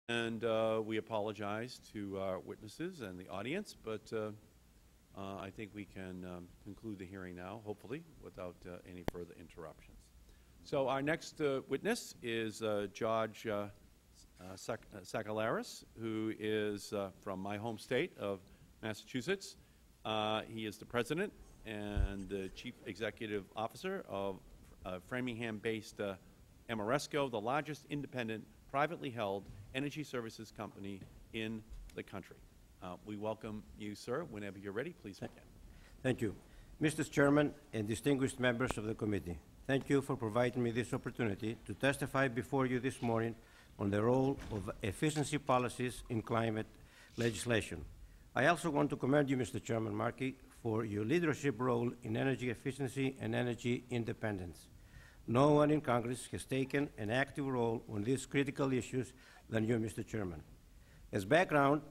And we apologize to our witnesses and the audience, but I think we can conclude the hearing now, hopefully, without any further interruptions. So our next witness is George Sakalaris, who is from my home state of Massachusetts. He is the President and the Chief Executive Officer of Framingham-based Ameresco, the largest independent, privately held energy services company in the country. We welcome you, sir. Whenever you're ready, please begin. Thank you. Mr. Chairman and distinguished members of the committee, thank you for providing me this opportunity to testify before you this morning on the role of efficiency policies in climate legislation. I also want to commend you, Mr. Chairman Markey, for your leadership role in energy efficiency and energy independence. No one in Congress has taken an active role on these critical issues than you, Mr. Chairman. As background,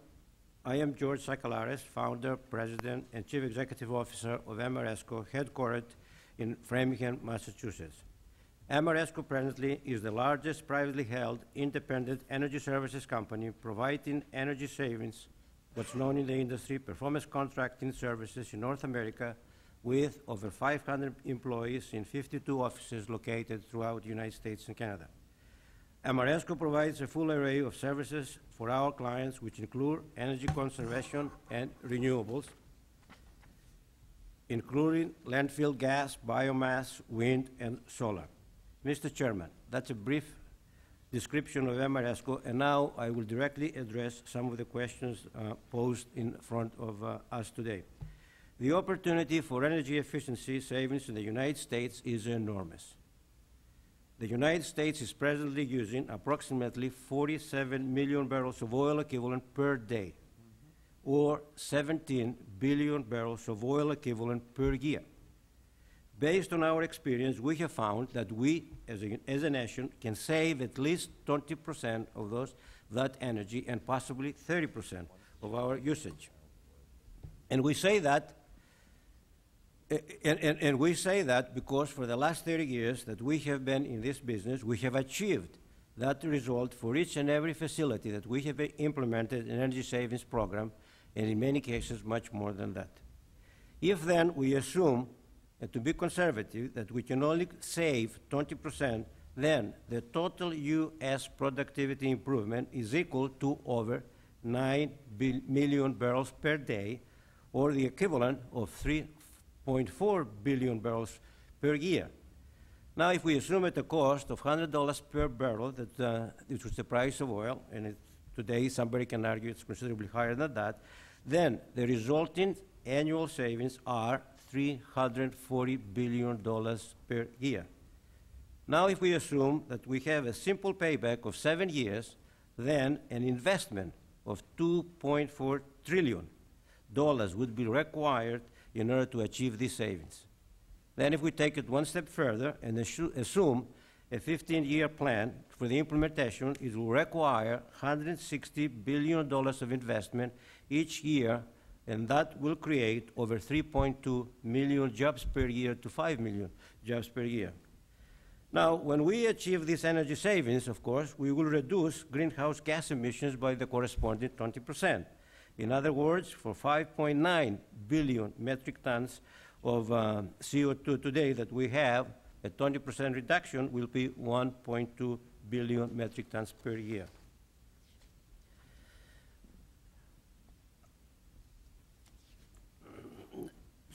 I am George Sakalaris, founder, president, and chief executive officer of Ameresco, headquartered in Framingham, Massachusetts. Ameresco presently is the largest privately held independent energy services company providing energy savings, what's known in the industry, performance contracting services in North America, with over 500 employees in 52 offices located throughout the United States and Canada. Ameresco provides a full array of services for our clients, which include energy conservation and renewables, including landfill gas, biomass, wind, and solar. Mr. Chairman, that's a brief description of Ameresco, and now I will directly address some of the questions posed in front of us today. The opportunity for energy efficiency savings in the United States is enormous. The United States is presently using approximately 47 million barrels of oil equivalent per day, or 17 billion barrels of oil equivalent per year. Based on our experience, we have found that we, as a nation, can save at least 20% of that energy and possibly 30% of our usage. And we say that because for the last 30 years that we have been in this business, we have achieved that result for each and every facility that we have implemented an energy savings program, and in many cases much more than that. If then we assume, and to be conservative, that we can only save 20%, then the total U.S. productivity improvement is equal to over 9 million barrels per day, or the equivalent of 3.4 billion barrels per year. Now, if we assume at a cost of $100 per barrel, which was the price of oil, and today somebody can argue it's considerably higher than that, then the resulting annual savings are $340 billion per year. Now, if we assume that we have a simple payback of 7 years, then an investment of $2.4 trillion would be required in order to achieve these savings. Then if we take it one step further and assume a 15-year plan for the implementation, it will require $160 billion of investment each year, and that will create over 3.2 million jobs per year to 5 million jobs per year. Now, when we achieve these energy savings, of course, we will reduce greenhouse gas emissions by the corresponding 20%. In other words, for 5.9 billion metric tons of CO2 today that we have, a 20% reduction will be 1.2 billion metric tons per year.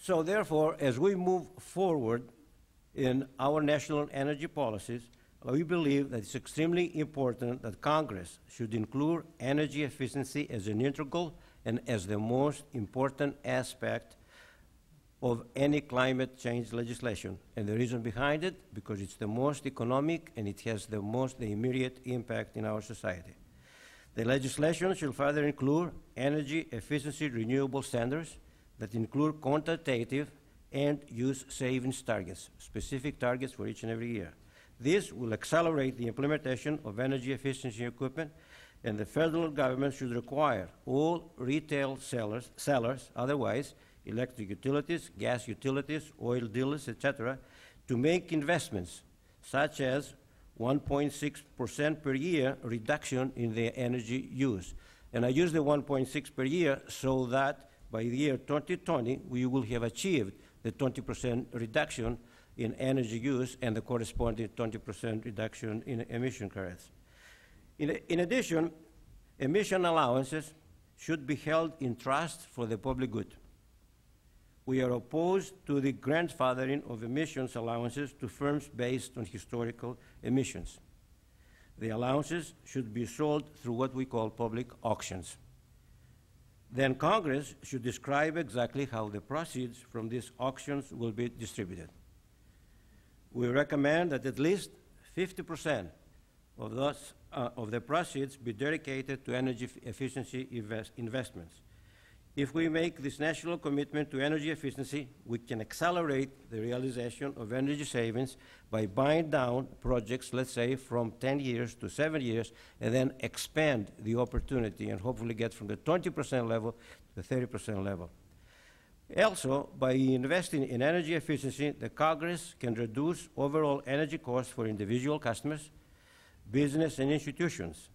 So therefore, as we move forward in our national energy policies, we believe that it's extremely important that Congress should include energy efficiency as an integral and as the most important aspect of any climate change legislation. And the reason behind it, because it's the most economic and it has the immediate impact in our society. The legislation should further include energy efficiency renewable standards that include quantitative and use savings targets, specific targets for each and every year. This will accelerate the implementation of energy efficiency equipment, and the federal government should require all retail sellers, otherwise electric utilities, gas utilities, oil dealers, etc., to make investments such as 1.6% per year reduction in their energy use. And I use the 1.6 per year so that by the year 2020, we will have achieved the 20% reduction in energy use and the corresponding 20% reduction in emission credits. In addition, emission allowances should be held in trust for the public good. We are opposed to the grandfathering of emissions allowances to firms based on historical emissions. The allowances should be sold through what we call public auctions. Then Congress should describe exactly how the proceeds from these auctions will be distributed. We recommend that at least 50% of the proceeds be dedicated to energy efficiency investments. If we make this national commitment to energy efficiency, we can accelerate the realization of energy savings by buying down projects, let's say, from 10 years to 7 years, and then expand the opportunity and hopefully get from the 20% level to the 30% level. Also, by investing in energy efficiency, the Congress can reduce overall energy costs for individual customers, business, and institutions.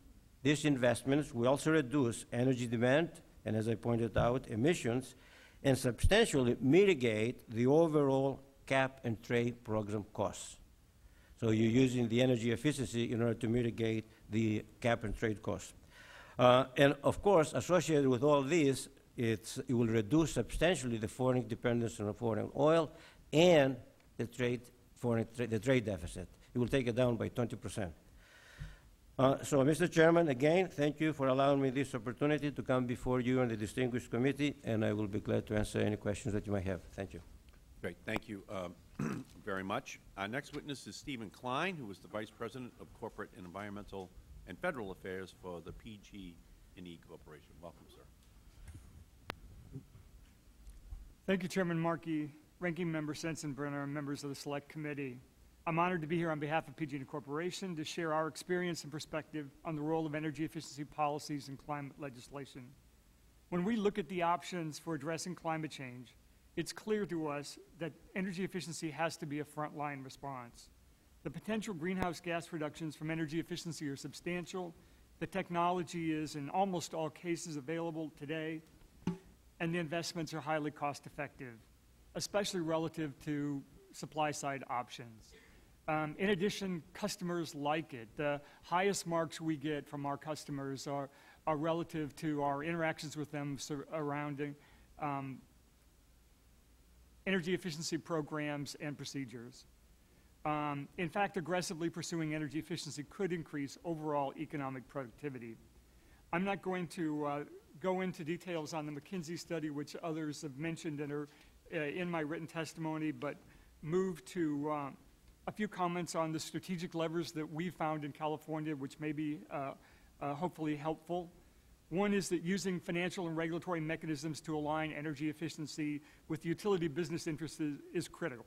These investments will also reduce energy demand and, as I pointed out, emissions, and substantially mitigate the overall cap-and-trade program costs. So you're using the energy efficiency in order to mitigate the cap-and-trade costs. And of course, associated with all this, it will reduce substantially the foreign dependence on foreign oil and the trade deficit. It will take it down by 20%. So, Mr. Chairman, again, thank you for allowing me this opportunity to come before you and the distinguished committee, and I will be glad to answer any questions that you might have. Thank you. Great. Thank you very much. Our next witness is Stephen Klein, who is the Vice President of Corporate and Environmental and Federal Affairs for the PG&E Corporation. Welcome, sir. Thank you, Chairman Markey, Ranking Member Sensenbrenner, and members of the Select Committee. I'm honored to be here on behalf of PG&E Corporation to share our experience and perspective on the role of energy efficiency policies and climate legislation. When we look at the options for addressing climate change, it's clear to us that energy efficiency has to be a frontline response. The potential greenhouse gas reductions from energy efficiency are substantial. The technology is in almost all cases available today, and the investments are highly cost effective, especially relative to supply side options. In addition, customers like it. The highest marks we get from our customers are relative to our interactions with them surrounding energy efficiency programs and procedures. In fact, aggressively pursuing energy efficiency could increase overall economic productivity. I'm not going to go into details on the McKinsey study, which others have mentioned and are in my written testimony, but move to a few comments on the strategic levers that we found in California, which may be hopefully helpful. One is that using financial and regulatory mechanisms to align energy efficiency with utility business interests is critical.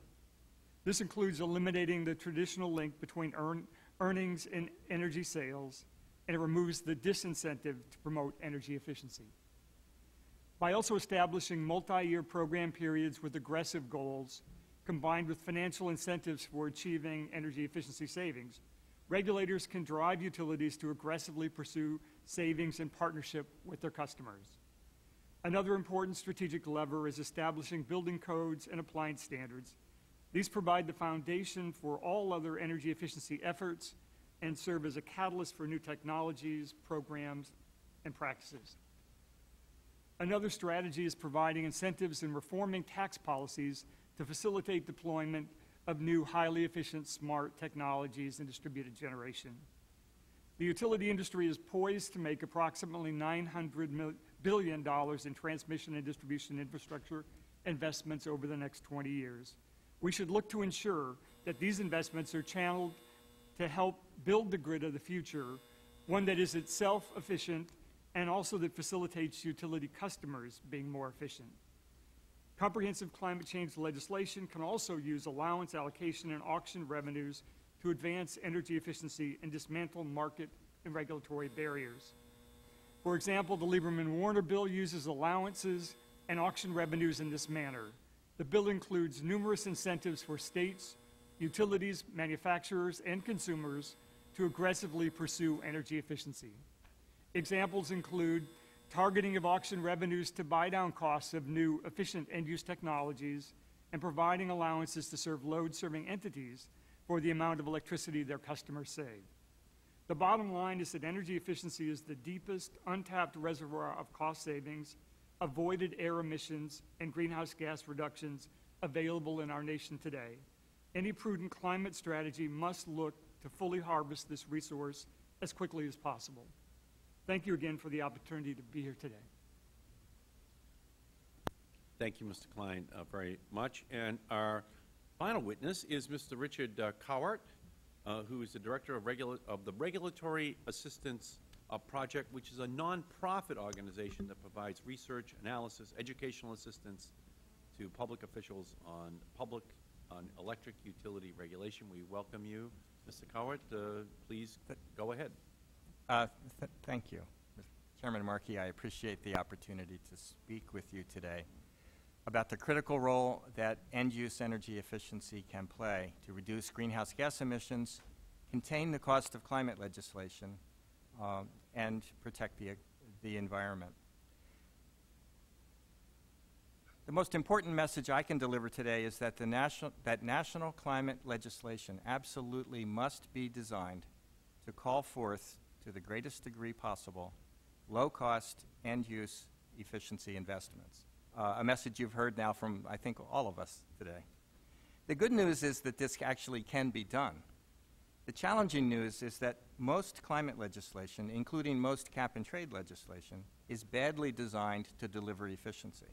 This includes eliminating the traditional link between earnings and energy sales, and it removes the disincentive to promote energy efficiency. By also establishing multi-year program periods with aggressive goals, combined with financial incentives for achieving energy efficiency savings, regulators can drive utilities to aggressively pursue savings in partnership with their customers. Another important strategic lever is establishing building codes and appliance standards. These provide the foundation for all other energy efficiency efforts and serve as a catalyst for new technologies, programs, and practices. Another strategy is providing incentives and reforming tax policies to facilitate deployment of new highly efficient smart technologies and distributed generation. The utility industry is poised to make approximately $900 billion in transmission and distribution infrastructure investments over the next 20 years. We should look to ensure that these investments are channeled to help build the grid of the future, one that is itself efficient and also that facilitates utility customers being more efficient. Comprehensive climate change legislation can also use allowance, allocation, and auction revenues to advance energy efficiency and dismantle market and regulatory barriers. For example, the Lieberman-Warner bill uses allowances and auction revenues in this manner. The bill includes numerous incentives for states, utilities, manufacturers, and consumers to aggressively pursue energy efficiency. Examples include targeting of auction revenues to buy down costs of new efficient end-use technologies and providing allowances to serve load-serving entities for the amount of electricity their customers save. The bottom line is that energy efficiency is the deepest untapped reservoir of cost savings, avoided air emissions, and greenhouse gas reductions available in our nation today. Any prudent climate strategy must look to fully harvest this resource as quickly as possible. Thank you again for the opportunity to be here today. Thank you, Mr. Klein, very much. And our final witness is Mr. Richard Cowart, who is the Director of the Regulatory Assistance Project, which is a nonprofit organization that provides research, analysis, educational assistance to public officials on electric utility regulation. We welcome you, Mr. Cowart. Please go ahead. Thank you. Mr. Chairman Markey, I appreciate the opportunity to speak with you today about the critical role that end-use energy efficiency can play to reduce greenhouse gas emissions, contain the cost of climate legislation, and protect the environment. The most important message I can deliver today is that national climate legislation absolutely must be designed to call forth, to the greatest degree possible, low-cost end-use efficiency investments. A message you've heard now from, I think, all of us today. The good news is that this actually can be done. The challenging news is that most climate legislation, including most cap-and-trade legislation, is badly designed to deliver efficiency.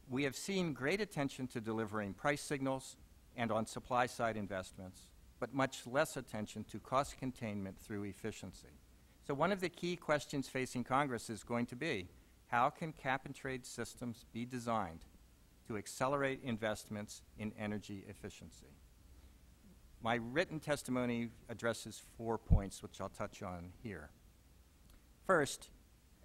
We have seen great attention to delivering price signals and on supply-side investments, but much less attention to cost containment through efficiency. So one of the key questions facing Congress is going to be, how can cap-and-trade systems be designed to accelerate investments in energy efficiency? My written testimony addresses 4 points, which I'll touch on here. First,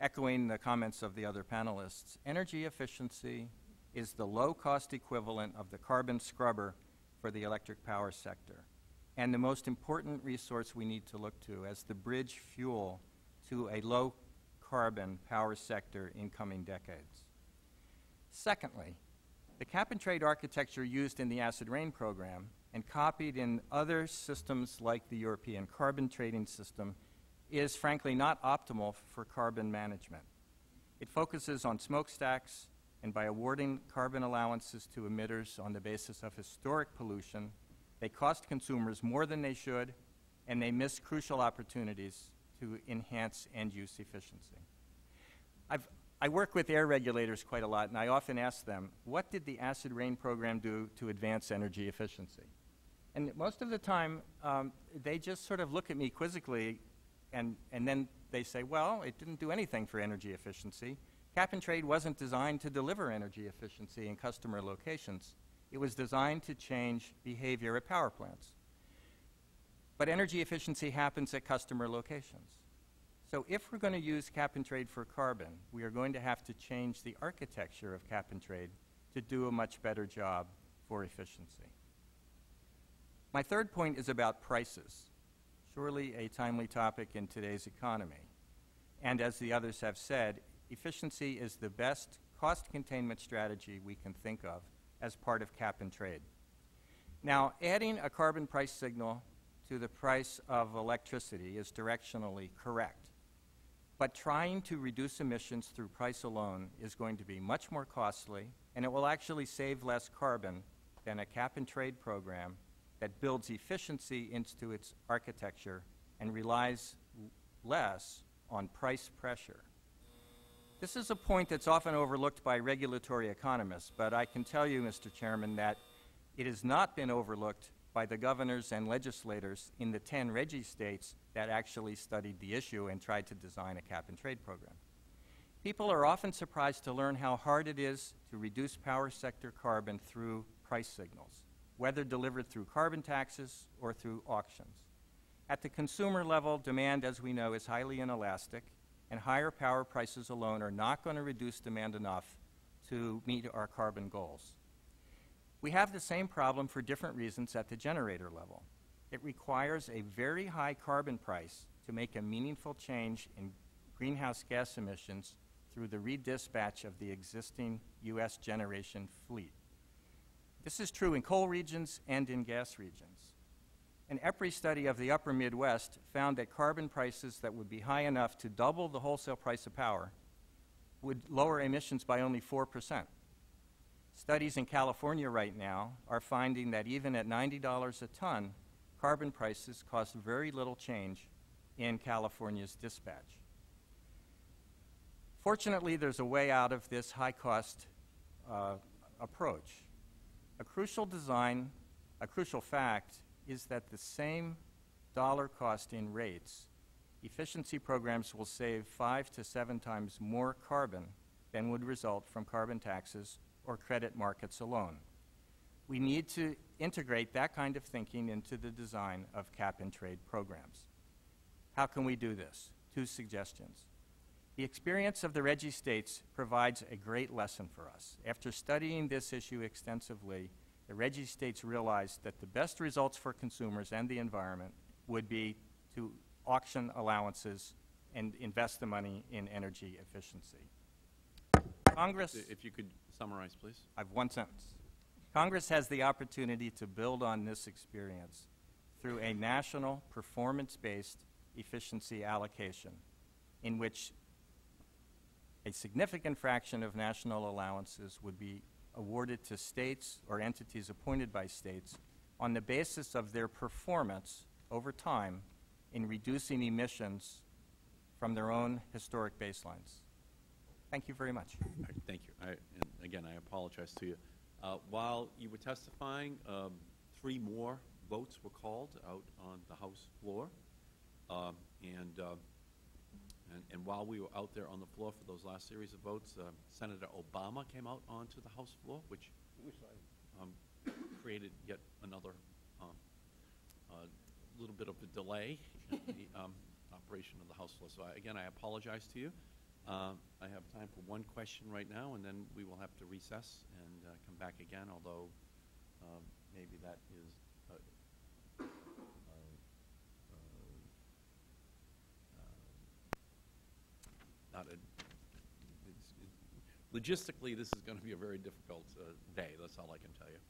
echoing the comments of the other panelists, energy efficiency is the low-cost equivalent of the carbon scrubber for the electric power sector, and the most important resource we need to look to as the bridge fuel to a low-carbon power sector in coming decades. Secondly, the cap-and-trade architecture used in the acid rain program and copied in other systems like the European carbon trading system is frankly not optimal for carbon management. It focuses on smokestacks, and by awarding carbon allowances to emitters on the basis of historic pollution, they cost consumers more than they should, and they miss crucial opportunities to enhance end-use efficiency. I work with air regulators quite a lot, and I often ask them, what did the acid rain program do to advance energy efficiency? And most of the time, they just sort of look at me quizzically, and then they say, well, it didn't do anything for energy efficiency. Cap-and-trade wasn't designed to deliver energy efficiency in customer locations. It was designed to change behavior at power plants. But energy efficiency happens at customer locations. So if we're going to use cap-and-trade for carbon, we are going to have to change the architecture of cap-and-trade to do a much better job for efficiency. My third point is about prices, surely a timely topic in today's economy. And as the others have said, efficiency is the best cost containment strategy we can think of as part of cap-and-trade. Now, adding a carbon price signal to the price of electricity is directionally correct. But trying to reduce emissions through price alone is going to be much more costly, and it will actually save less carbon than a cap-and-trade program that builds efficiency into its architecture and relies less on price pressure. This is a point that's often overlooked by regulatory economists, but I can tell you, Mr. Chairman, that it has not been overlooked by the governors and legislators in the 10 RGGI states that actually studied the issue and tried to design a cap-and-trade program. People are often surprised to learn how hard it is to reduce power sector carbon through price signals, whether delivered through carbon taxes or through auctions. At the consumer level, demand, as we know, is highly inelastic, and higher power prices alone are not going to reduce demand enough to meet our carbon goals. We have the same problem for different reasons at the generator level. It requires a very high carbon price to make a meaningful change in greenhouse gas emissions through the redispatch of the existing U.S. generation fleet. This is true in coal regions and in gas regions. An EPRI study of the upper Midwest found that carbon prices that would be high enough to double the wholesale price of power would lower emissions by only 4%. Studies in California right now are finding that even at $90 a ton, carbon prices cause very little change in California's dispatch. Fortunately, there's a way out of this high-cost approach. A crucial fact is that the same dollar cost in rates, efficiency programs will save 5 to 7 times more carbon than would result from carbon taxes or credit markets alone. We need to integrate that kind of thinking into the design of cap-and-trade programs. How can we do this? 2 suggestions. The experience of the RGGI states provides a great lesson for us. After studying this issue extensively, the RGGI states realized that the best results for consumers and the environment would be to auction allowances and invest the money in energy efficiency. Congress... If you could summarize, please. I have 1 sentence. Congress has the opportunity to build on this experience through a national performance-based efficiency allocation in which a significant fraction of national allowances would be awarded to states or entities appointed by states on the basis of their performance over time in reducing emissions from their own historic baselines. Thank you very much. All right, thank you. And again, I apologize to you. While you were testifying, 3 more votes were called out on the House floor. And while we were out there on the floor for those last series of votes, Senator Obama came out onto the House floor, which created yet another little bit of a delay in the operation of the House floor. So again, I apologize to you. I have time for 1 question right now, and then we will have to recess and come back again, although maybe that is not a... logistically, this is going to be a very difficult day. That's all I can tell you.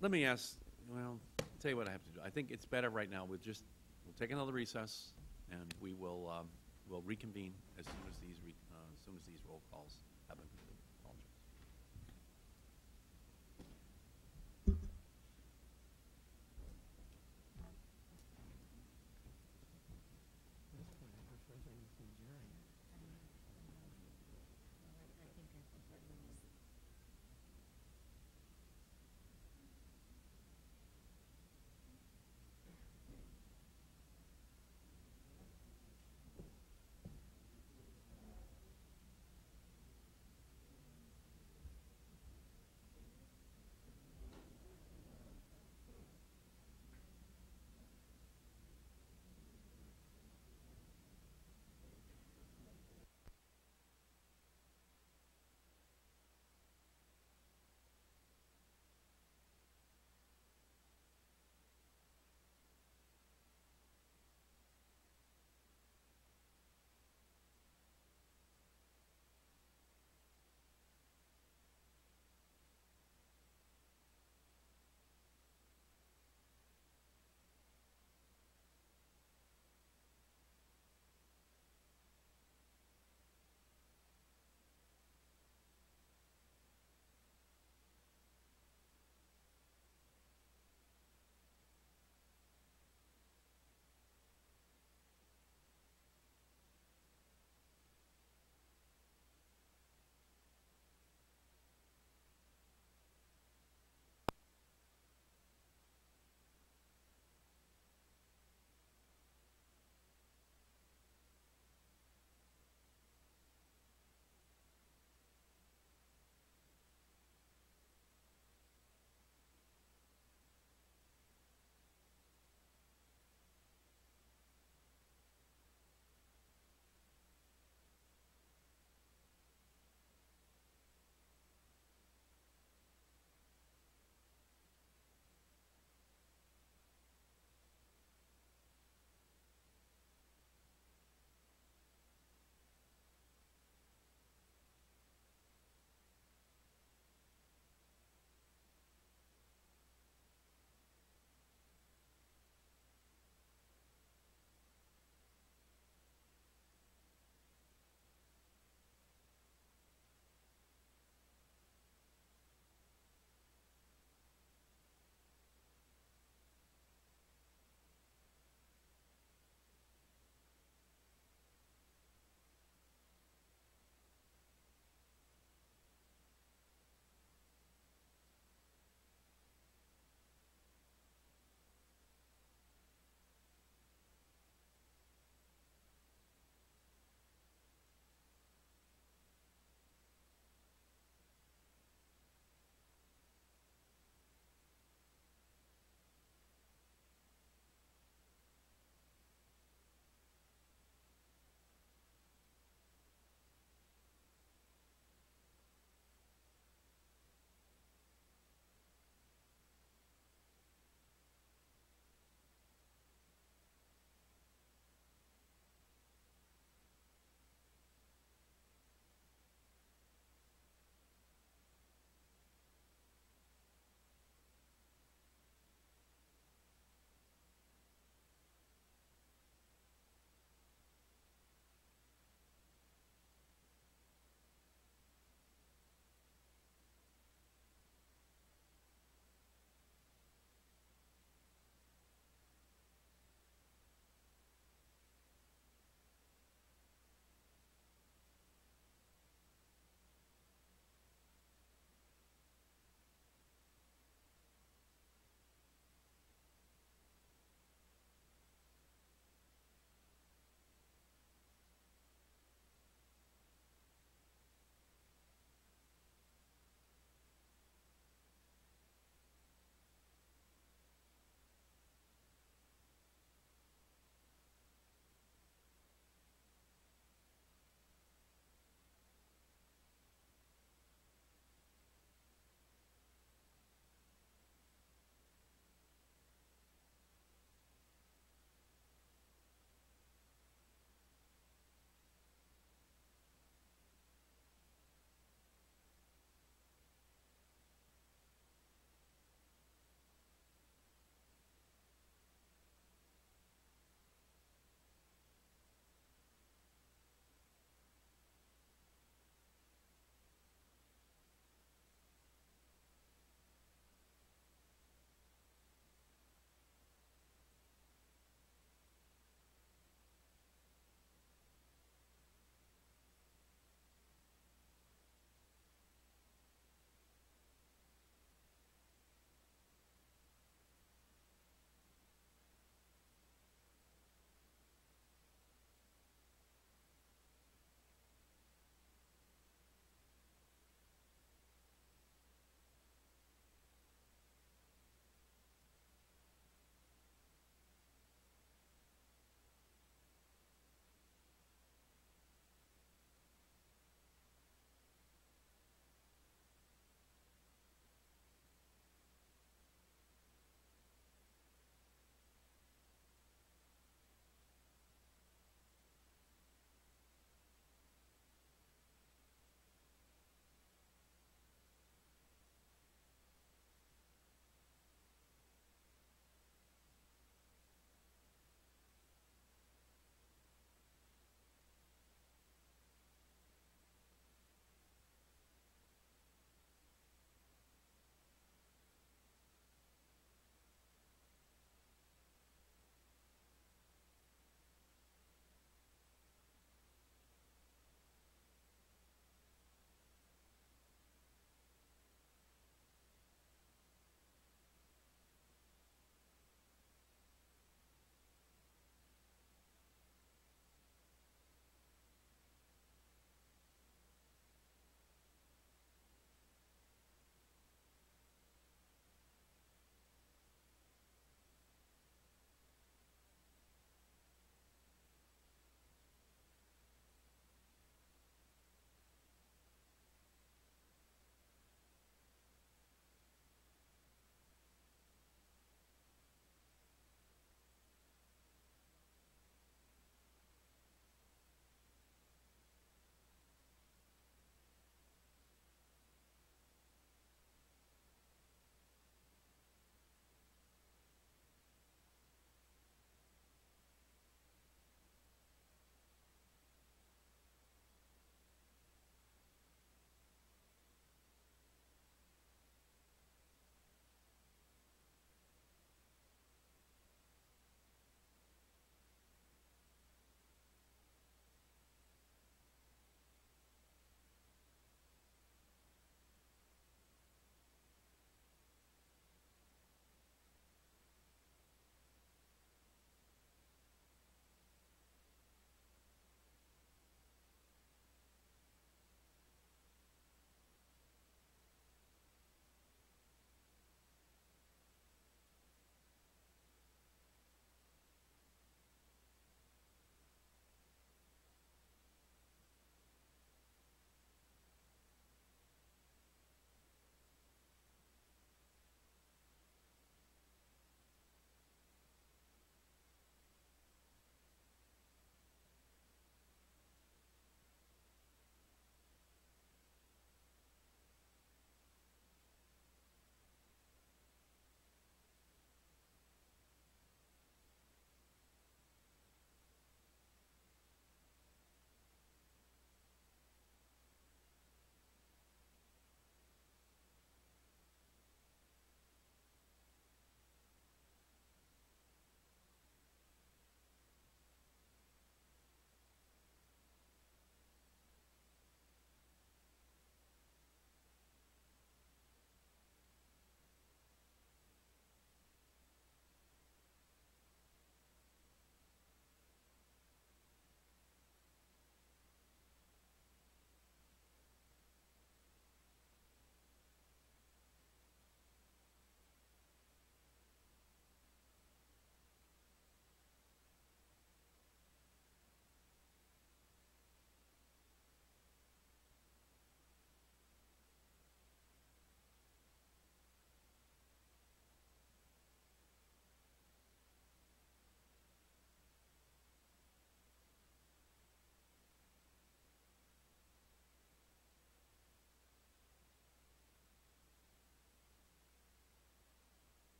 Let me ask, well, I'll tell you what I have to do. I think it's better right now. We'll take another recess, and we will we'll reconvene as soon as these roll calls have been completed. Apologize.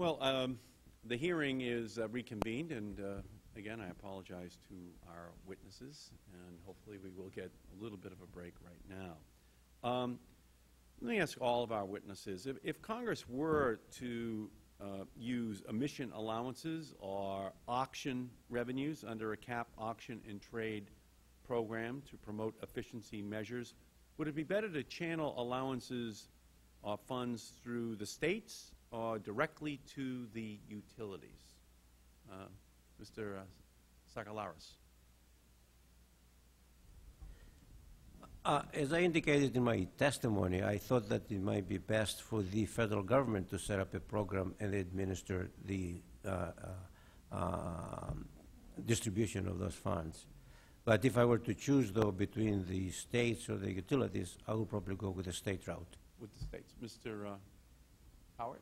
Well, the hearing is reconvened, and again, I apologize to our witnesses, and hopefully we will get a little bit of a break right now. Let me ask all of our witnesses, if Congress were to use emission allowances or auction revenues under a cap auction and trade program to promote efficiency measures, would it be better to channel allowances or funds through the states or directly to the utilities? Mr. Sakalaris. As I indicated in my testimony, I thought that it might be best for the federal government to set up a program and administer the distribution of those funds. But if I were to choose, though, between the states or the utilities, I would probably go with the state route. With the states. Mr. Howard?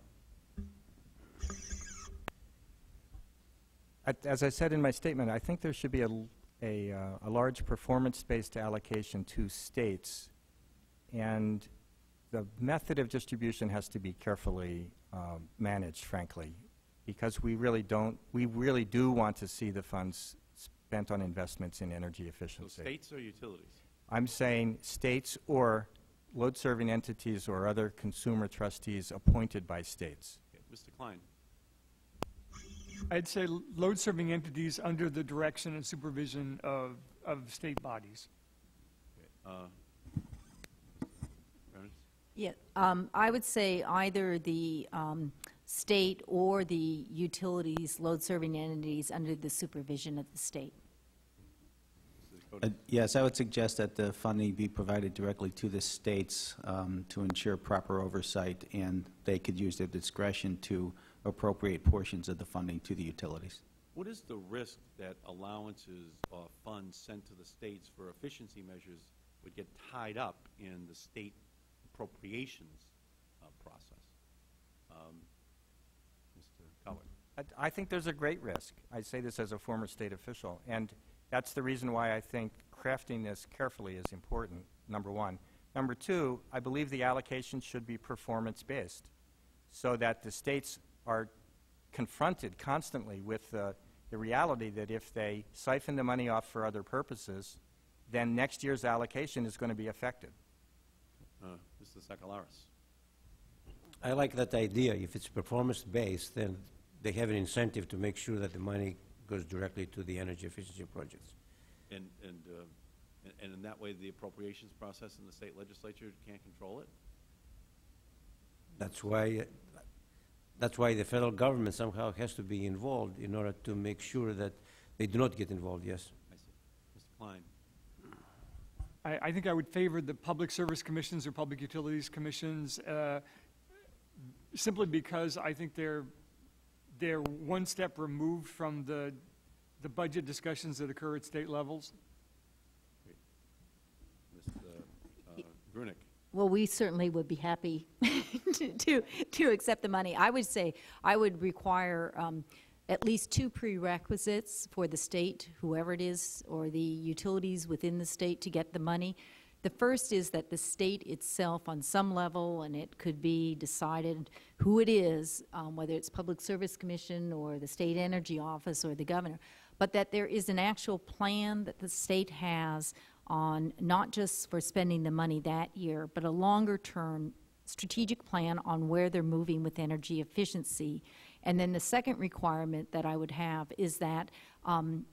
As I said in my statement, I think there should be a large performance-based allocation to states, and the method of distribution has to be carefully managed, frankly, because we really do want to see the funds spent on investments in energy efficiency. So states or utilities? I'm saying states or load-serving entities or other consumer trustees appointed by states. Okay. Mr. Klein? I'd say load-serving entities under the direction and supervision of state bodies. Okay. Yeah, I would say either the state or the utilities, load-serving entities under the supervision of the state. Yes, I would suggest that the funding be provided directly to the states to ensure proper oversight, and they could use their discretion to appropriate portions of the funding to the utilities. What is the risk that allowances or funds sent to the states for efficiency measures would get tied up in the state appropriations process? Mr. Coward? I think there's a great risk. I say this as a former state official, and that's the reason why I think crafting this carefully is important, number one. Number two, I believe the allocation should be performance-based so that the states are confronted constantly with the reality that if they siphon the money off for other purposes, then next year's allocation is going to be affected. Mr. Sakalaris? I like that idea. If it's performance-based, then they have an incentive to make sure that the money goes directly to the energy efficiency projects. And in that way, the appropriations process in the state legislature can't control it? That's why the federal government somehow has to be involved in order to make sure that they do not get involved, yes. I see. Mr. Klein? I think I would favor the public service commissions or public utilities commissions simply because I think they're one step removed from the budget discussions that occur at state levels. Mr. Grunick? Well, we certainly would be happy to accept the money. I would say I would require at least two prerequisites for the state, whoever it is, or the utilities within the state to get the money. The first is that the state itself on some level, and it could be decided who it is, whether it's Public Service Commission or the State Energy Office or the governor, but that there is an actual plan that the state has on not just for spending the money that year, but a longer-term strategic plan on where they're moving with energy efficiency. And then the second requirement that I would have is that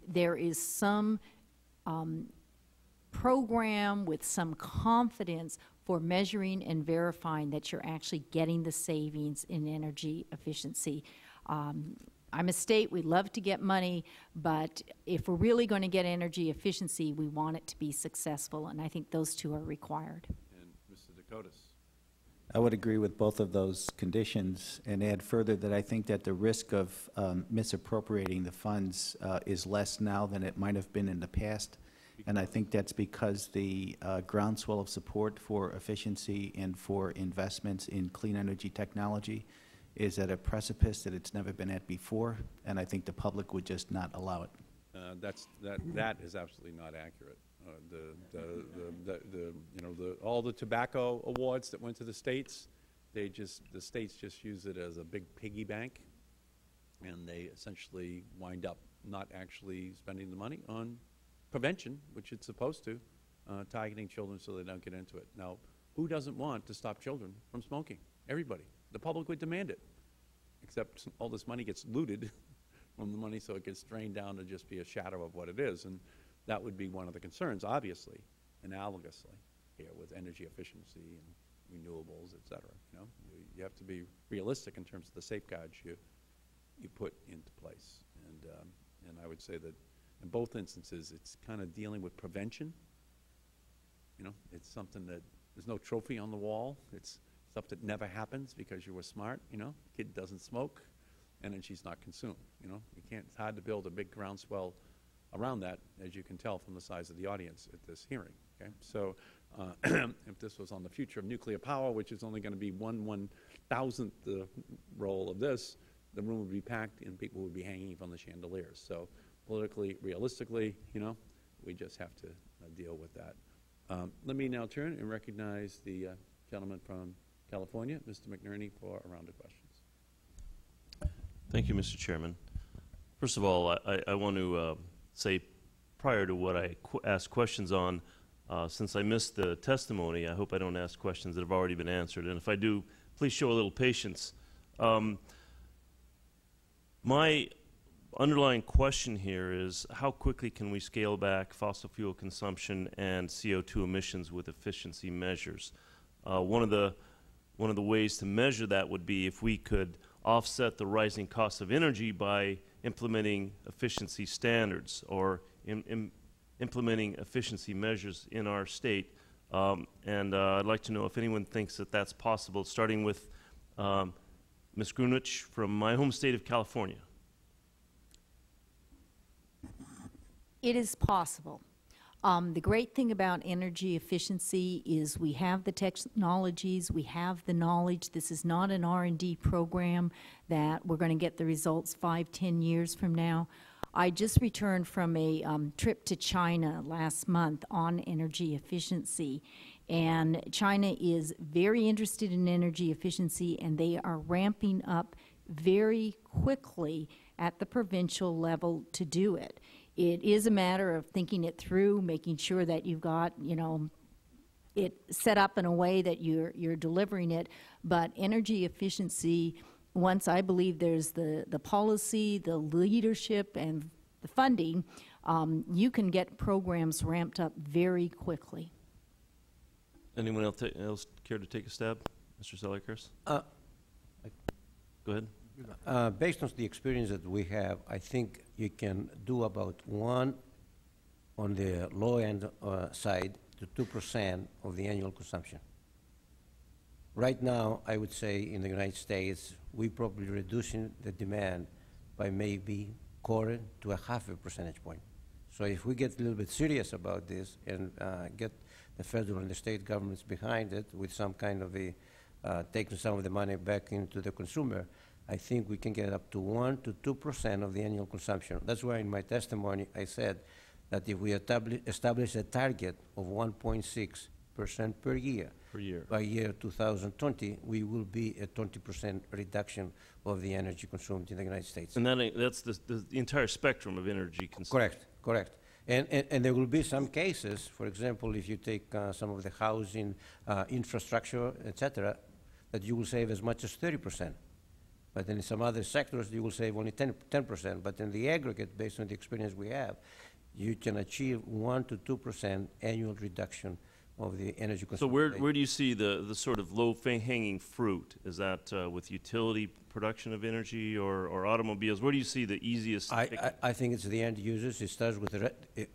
there is some program with some confidence for measuring and verifying that you're actually getting the savings in energy efficiency. I'm a state, we love to get money, but if we're really going to get energy efficiency, we want it to be successful, and I think those two are required. And Mr. Dakotas? I would agree with both of those conditions and add further that I think that the risk of misappropriating the funds is less now than it might have been in the past. And I think that's because the groundswell of support for efficiency and for investments in clean energy technology is at a precipice that it's never been at before, and I think the public would just not allow it. That is absolutely not accurate. All the tobacco awards that went to the states, the states just use it as a big piggy bank and they essentially wind up not actually spending the money on prevention, which it's supposed to, targeting children so they don't get into it. Now, who doesn't want to stop children from smoking? Everybody. The public would demand it, except all this money gets looted from the money, so it gets drained down to just be a shadow of what it is, and that would be one of the concerns, obviously, analogously here with energy efficiency and renewables, et cetera. You know, you have to be realistic in terms of the safeguards you put into place, and I would say that in both instances, it's kind of dealing with prevention. You know, it's something that there's no trophy on the wall. It's stuff that never happens because you were smart. You know, kid doesn't smoke, and then she's not consumed. You know, you can't. It's hard to build a big groundswell around that, as you can tell from the size of the audience at this hearing. Okay, so if this was on the future of nuclear power, which is only going to be 1/1000th the role of this, the room would be packed and people would be hanging from the chandeliers. So politically, realistically, you know, we just have to deal with that. Let me now turn and recognize the gentleman from California, Mr. McNerney, for a round of questions. Thank you, Mr. Chairman. First of all, I want to say, prior to what I ask questions on, since I missed the testimony, I hope I don't ask questions that have already been answered. And if I do, please show a little patience. My underlying question here is, how quickly can we scale back fossil fuel consumption and CO2 emissions with efficiency measures? One of the ways to measure that would be if we could offset the rising cost of energy by implementing efficiency standards or implementing efficiency measures in our state. And I'd like to know if anyone thinks that that's possible, starting with Ms. Grunich from my home state of California. It is possible. The great thing about energy efficiency is we have the technologies, we have the knowledge. This is not an R&D program that we're going to get the results 5-10 years from now. I just returned from a trip to China last month on energy efficiency, and China is very interested in energy efficiency, and they are ramping up very quickly at the provincial level to do it. It is a matter of thinking it through, making sure that you've got, you know, it set up in a way that you're delivering it. But energy efficiency, once I believe there's the policy, the leadership, and the funding, you can get programs ramped up very quickly. Anyone else care to take a stab? Mr. Zellikers? Go ahead. Based on the experience that we have, I think you can do about 1 on the low end side to 2% of the annual consumption. Right now, I would say in the United States, we're probably reducing the demand by maybe 1/4 to 1/2 percentage point. So if we get a little bit serious about this and get the federal and the state governments behind it with some kind of a taking some of the money back into the consumer, I think we can get up to 1 to 2% of the annual consumption. That's why in my testimony I said that if we establish a target of 1.6% per year, by year 2020, we will be a 20% reduction of the energy consumed in the United States. And that's the entire spectrum of energy consumption. Correct, correct. And there will be some cases, for example, if you take some of the housing, infrastructure, etc., that you will save as much as 30%. But in some other sectors, you will save only 10%. But in the aggregate, based on the experience we have, you can achieve 1 to 2% annual reduction of the energy consumption. So where do you see the sort of low-hanging fruit? Is that with utility production of energy or automobiles? Where do you see the easiest? I think it's the end users. It starts with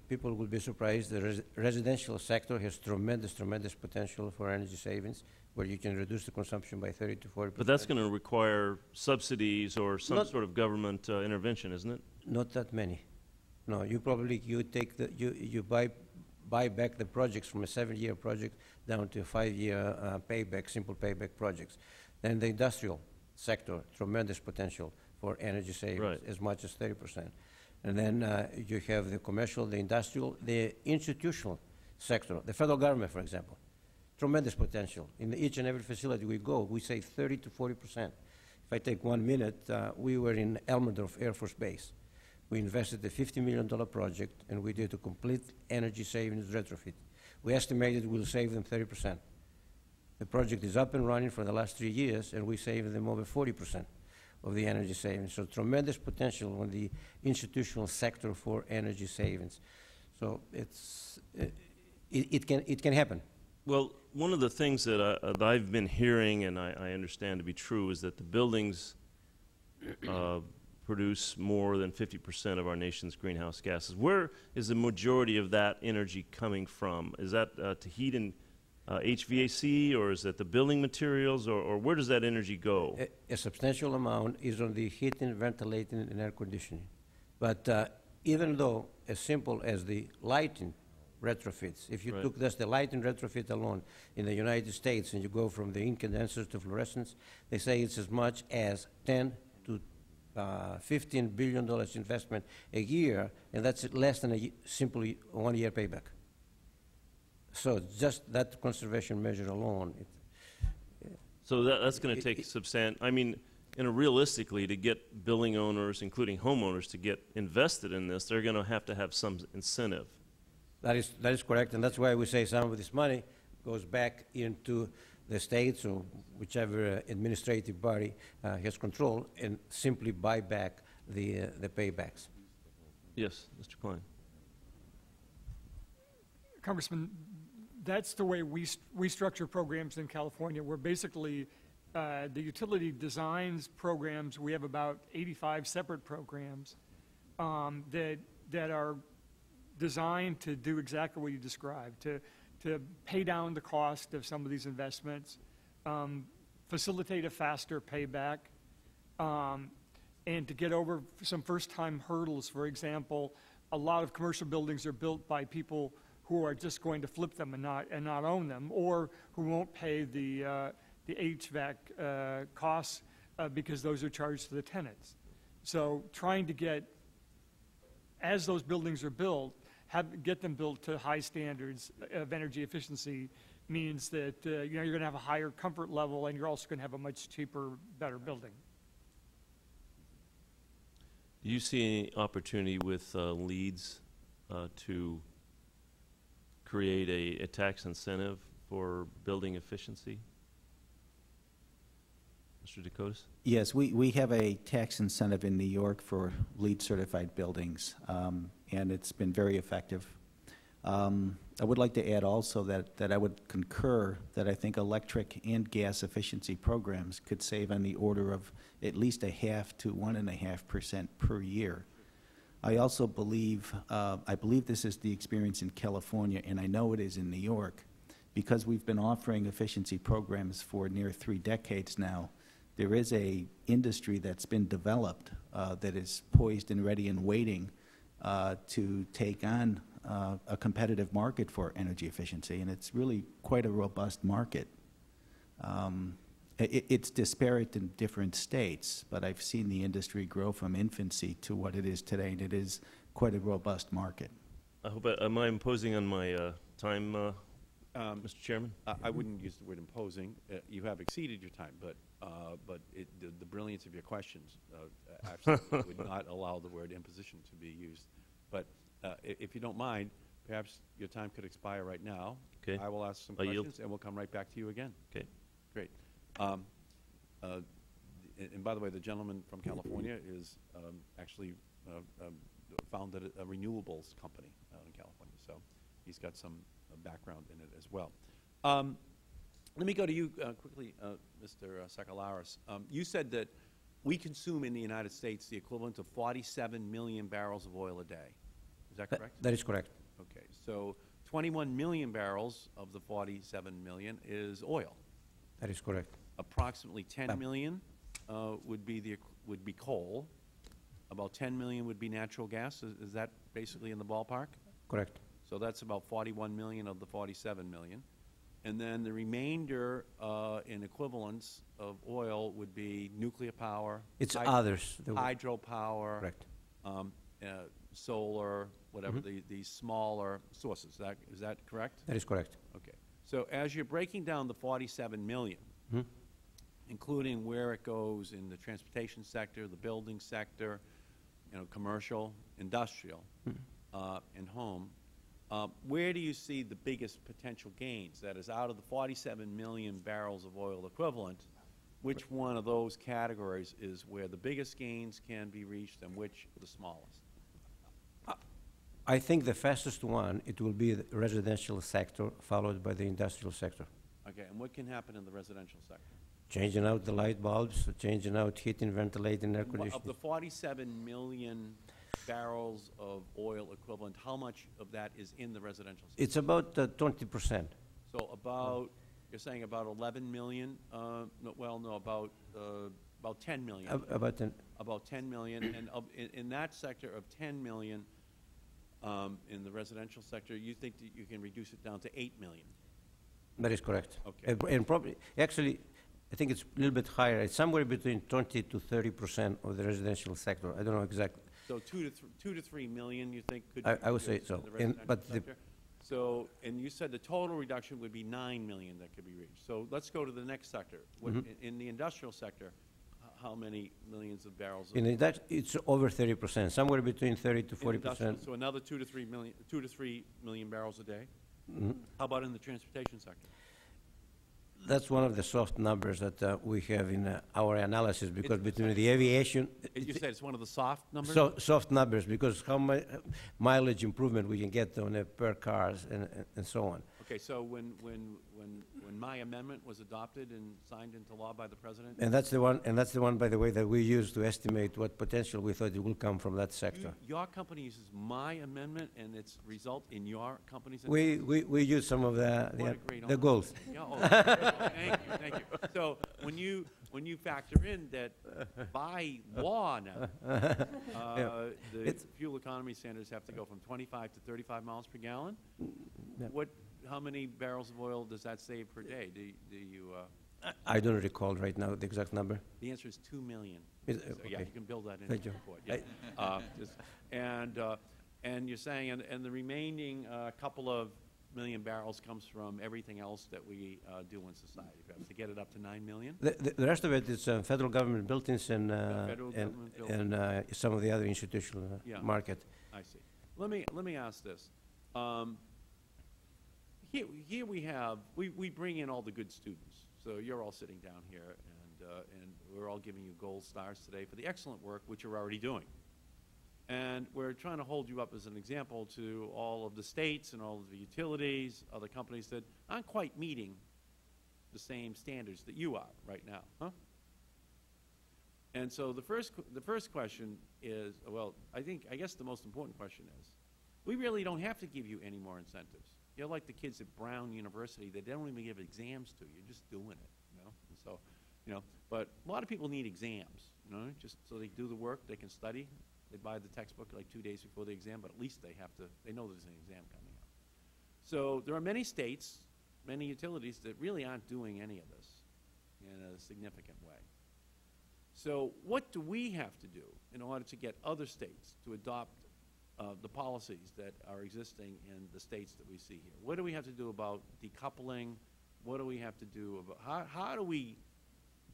people will be surprised. The residential sector has tremendous potential for energy savings, where you can reduce the consumption by 30 to 40%. But that's going to require subsidies or some sort of government intervention, isn't it? Not that many. No, you take you buy back the projects from a 7-year project down to a 5-year payback, simple payback projects. Then the industrial sector, tremendous potential for energy savings, as much as 30%. And then you have the commercial, the industrial, the institutional sector, the federal government, for example. Tremendous potential. In each and every facility we go, we save 30 to 40%. if I take 1 minute, we were in Elmendorf Air Force Base. We invested a $50 million project, and we did a complete energy savings retrofit. We estimated we'll save them 30%. The project is up and running for the last 3 years, and we saved them over 40% of the energy savings. So tremendous potential on the institutional sector for energy savings. So it can happen. Well, one of the things that I've been hearing, and I understand to be true, is that the buildings produce more than 50% of our nation's greenhouse gases. Where is the majority of that energy coming from? Is that to heat and HVAC, or is that the building materials, or where does that energy go? A substantial amount is on the heating, ventilating, and air conditioning. But even though as simple as the lighting retrofits, if you took just the lighting retrofit alone in the United States and you go from the incandescents to fluorescents, they say it's as much as 10 to $15 billion investment a year, and that's less than a simply 1 year payback. So just that conservation measure alone. So that's going to take I mean, realistically, to get building owners, including homeowners, to get invested in this, they're going to have some incentive. That is correct, and that's why we say some of this money goes back into the states or whichever administrative body has control, and simply buy back the paybacks. Yes, Mr. Klein. Congressman, that's the way we structure programs in California. We're basically, the utility designs programs, we have about 85 separate programs that are designed to do exactly what you described, to pay down the cost of some of these investments, facilitate a faster payback, and to get over some first-time hurdles. For example, a lot of commercial buildings are built by people who are just going to flip them and not own them, or who won't pay the HVAC costs because those are charged to the tenants. So trying to get, as those buildings are built, get them built to high standards of energy efficiency means that you're going to have a higher comfort level, and you're also going to have a much cheaper, better building. Do you see any opportunity with LEEDs to create a tax incentive for building efficiency? Mr. Dakotas? Yes, we have a tax incentive in New York for LEED-certified buildings, and it's been very effective. I would like to add also that I would concur that I think electric and gas efficiency programs could save on the order of at least 0.5 to 1.5% per year. I also believe, I believe this is the experience in California, and I know it is in New York, because we've been offering efficiency programs for near 3 decades now. There is a industry that's been developed that is poised and ready and waiting to take on a competitive market for energy efficiency, and it's really quite a robust market. It's disparate in different states, but I've seen the industry grow from infancy to what it is today, and it is quite a robust market. I hope, am I imposing on my time, Mr. Chairman? I wouldn't use the word imposing. You have exceeded your time, but the brilliance of your questions absolutely would not allow the word imposition to be used. But if you don't mind, perhaps your time could expire right now. Okay. I will ask some questions, and we'll come right back to you again. Okay. Great. And by the way, the gentleman from California is actually founded a renewables company in California, so he's got some background in it as well. Let me go to you quickly, Mr. Sakalaris. You said that we consume in the United States the equivalent of 47 million barrels of oil a day. Is that correct? That is correct. Okay, so 21 million barrels of the 47 million is oil. That is correct. Approximately 10 million would be coal. About 10 million would be natural gas. Is that basically in the ballpark? Correct. So that's about 41 million of the 47 million. And then the remainder in equivalents of oil would be nuclear power. It's others. Hydropower. Correct. Solar, whatever, these smaller sources. Is that correct? That is correct. Okay. So as you're breaking down the 47 million, including where it goes in the transportation sector, the building sector, commercial, industrial, and home. Where do you see the biggest potential gains? That is, out of the 47 million barrels of oil equivalent, which one of those categories is where the biggest gains can be reached and which the smallest? I think the fastest one, it will be the residential sector, followed by the industrial sector. Okay, and what can happen in the residential sector? Changing out the light bulbs, changing out heating, ventilating, air Of the conditioning. 47 million barrels of oil equivalent, how much of that is in the residential sector? It's about 20%. So about, you're saying about 11 million, about 10 million. About About 10 million, and in that sector of 10 million, in the residential sector, you think that you can reduce it down to 8 million? that is correct. Okay. And probably, actually, I think it's a little bit higher. It's somewhere between 20 to 30% of the residential sector. I don't know exactly. So 2 to 3 million, you think could I would say reduced so. in the And- residential but the- sector? So, and you said the total reduction would be 9 million that could be reached. So let's go to the next sector. What, in the industrial sector, how many millions of barrels? In that, it's over 30%, somewhere between 30 to in industrial? 40%. So another 2 to 3 million barrels a day? How about in the transportation sector? That's one of the soft numbers that we have in our analysis, because between the aviation, You said it's one of the soft numbers? soft numbers, because how much mileage improvement we can get on a per cars and so on. Okay, so when my amendment was adopted and signed into law by the president? And that's the one, by the way, that we use to estimate what potential we thought it will come from that sector. Your company uses my amendment and its result in your company's? We use some of What a great the honor. goals. Yeah, thank you. So when you factor in that by law now, the It's- fuel economy standards have to go from 25 to 35 miles per gallon, Yeah. how many barrels of oil does that save per day? Do you, I don't recall right now the exact number. the answer is 2 million. Is- So, yeah, okay. you can build that in Thank your you. report. Yeah. And you're saying, and the remaining couple of million barrels comes from everything else that we do in society, perhaps to get it up to 9 million? The rest of it is federal government buildings and federal government buildings. and some of the other institutional Yeah. market. I see. Let me ask this. Here we bring in all the good students. So you're all sitting down here, and we're all giving you gold stars today for the excellent work which you're already doing. And we're trying to hold you up as an example to all of the states and all of the utilities, other companies that aren't quite meeting the same standards that you are right now, huh? And so the first question is, well, I guess the most important question is, we really don't have to give you any more incentives. You're like the kids at Brown University that they don't even give exams to. You're just doing it, And so, but a lot of people need exams, just so they do the work, they can study. They buy the textbook like 2 days before the exam, but at least they know there's an exam coming up. So there are many states, many utilities that really aren't doing any of this in a significant way. So what do we have to do in order to get other states to adopt the policies that are existing in the states that we see here? What do we have to do about decoupling? What do we have to do about, how do we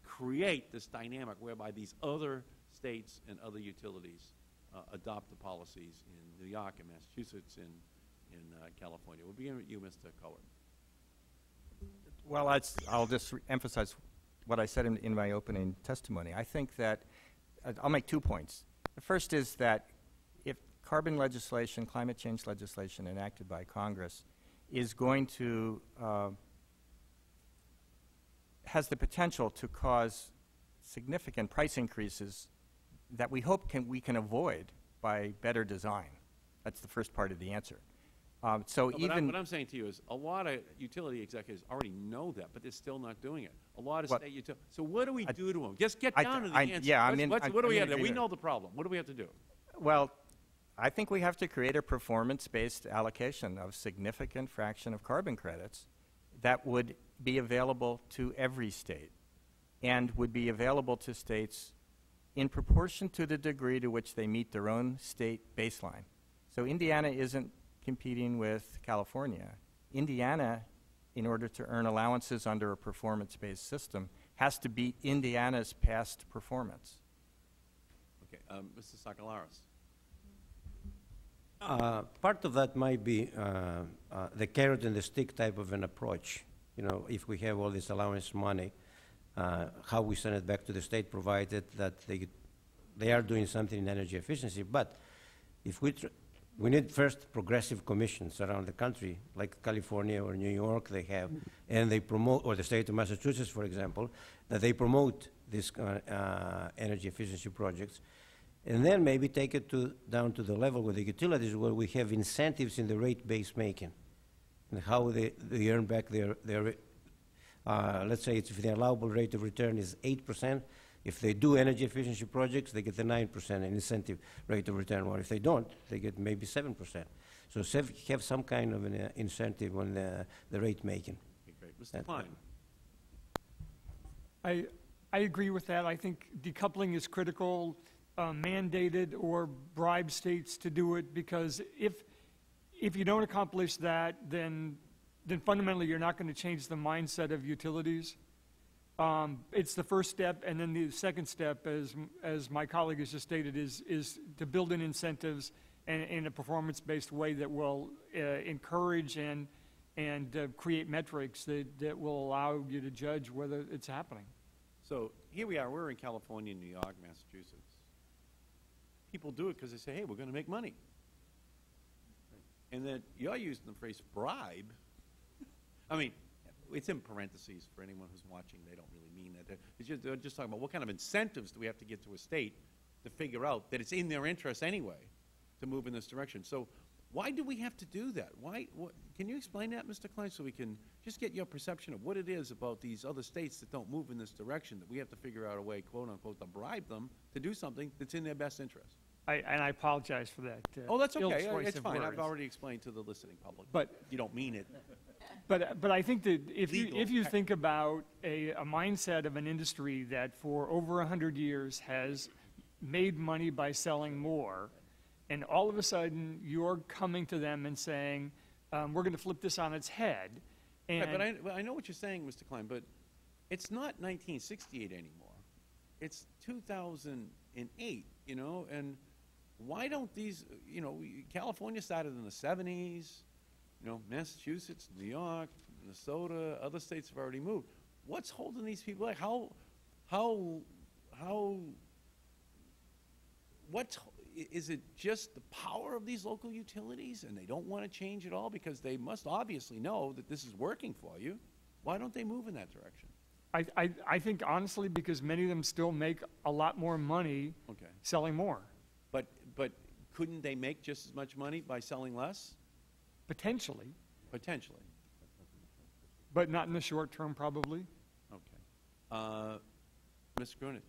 create this dynamic whereby these other states and other utilities adopt the policies in New York and Massachusetts and in California? We'll begin with you, Mr. Cohen. Well, I'll just emphasize what I said in my opening testimony. I think that I'll make 2 points. The first is that if carbon legislation, climate change legislation enacted by Congress is going to has the potential to cause significant price increases that we hope we can avoid by better design. That's the first part of the answer. So No, even what I'm saying to you is a lot of utility executives already know that, but they're still not doing it. A lot of What- state utilities. So what do we do to them? Just get I- down to the I- answer. yeah, What do we I'm have to do? in We agreement. know the problem. What do we have to do? Well, I think we have to create a performance-based allocation of significant fraction of carbon credits that would be available to every state and would be available to states in proportion to the degree to which they meet their own state baseline. So Indiana isn't competing with California. Indiana, in order to earn allowances under a performance-based system, has to beat Indiana's past performance. Okay, Mr. Sakalaris. Part of that might be the carrot and the stick type of an approach. You know, if we have all this allowance money, how we send it back to the state, provided that they are doing something in energy efficiency. But if we need first progressive commissions around the country, like California or New York they have, and they promote, or the state of Massachusetts, for example, that they promote these energy efficiency projects. And then maybe take it down to the level with the utilities where we have incentives in the rate-based making and how they earn back their let's say if the allowable rate of return is 8%, if they do energy efficiency projects, they get the 9% incentive rate of return, or if they don't, they get maybe 7%. So have some kind of an incentive on the rate making. Okay, great. Mr. Klein. I agree with that. I think decoupling is critical, mandated or bribe states to do it, because if you don't accomplish that, then fundamentally you're not going to change the mindset of utilities. It's the first step, and then the second step, as my colleague has just stated, is to build in incentives in a performance-based way that will encourage and create metrics that will allow you to judge whether it's happening. So here we are, we're in California, New York, Massachusetts. People do it because they say, hey, we're going to make money. And then you're using the phrase bribe. I mean, it's in parentheses for anyone who's watching. They don't really mean that. They're just talking about what kind of incentives do we have to get to a state to figure out that it's in their interest anyway to move in this direction. So why do we have to do that? Can you explain that, Mr. Klein, so we can just get your perception of what it is about these other states that don't move in this direction, that we have to figure out a way, quote unquote, to bribe them to do something that's in their best interest? And I apologize for that. Oh, that's ill okay. choice It's of fine. I've words. already explained to the listening public. But you don't mean it. But I think that if Legal. you think about a mindset of an industry that for over 100 years has made money by selling more, and all of a sudden you're coming to them and saying, we're going to flip this on its head. And Right, but I know what you're saying, Mr. Klein, but it's not 1968 anymore. It's 2008, you know, and why don't these, you know, California started in the 70s, you know, Massachusetts, New York, Minnesota, other states have already moved. What's holding these people back? Is it just the power of these local utilities and they don't want to change at all because they must obviously know that this is working for you? Why don't they move in that direction? I think honestly because many of them still make a lot more money selling more. But couldn't they make just as much money by selling less? Potentially. Potentially. But not in the short term, probably. Okay. Ms. Grunich.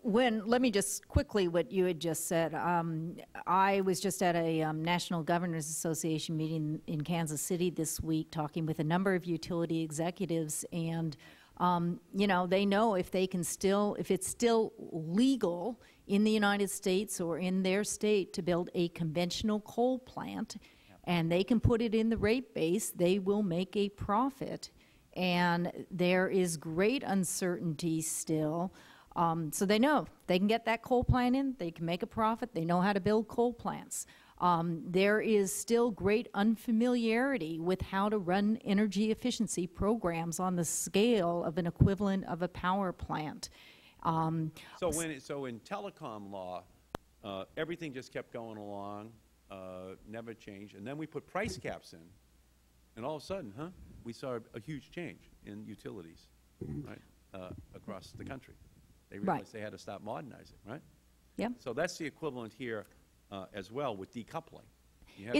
Let me just quickly what you had just said. I was just at a National Governors Association meeting in Kansas City this week talking with a number of utility executives, and you know, they know if it's still legal in the United States or in their state to build a conventional coal plant, and they can put it in the rate base, they will make a profit. And there is great uncertainty still. So they know they can get that coal plant in, they can make a profit, they know how to build coal plants. There is still great unfamiliarity with how to run energy efficiency programs on the scale of an equivalent of a power plant. So in telecom law, everything just kept going along, never changed, and then we put price caps in, and all of a sudden, we saw a huge change in utilities, right, across the country. They realized they had to stop modernizing, right? Yeah. So that's the equivalent here as well with decoupling. You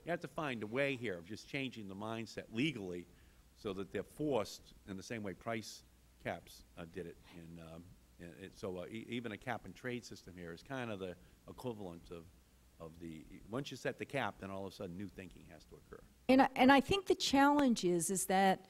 have to find a way here of just changing the mindset legally so that they're forced in the same way price caps did it. Even a cap and trade system here is kind of the equivalent of the, once you set the cap, then all of a sudden new thinking has to occur. And I think the challenge is that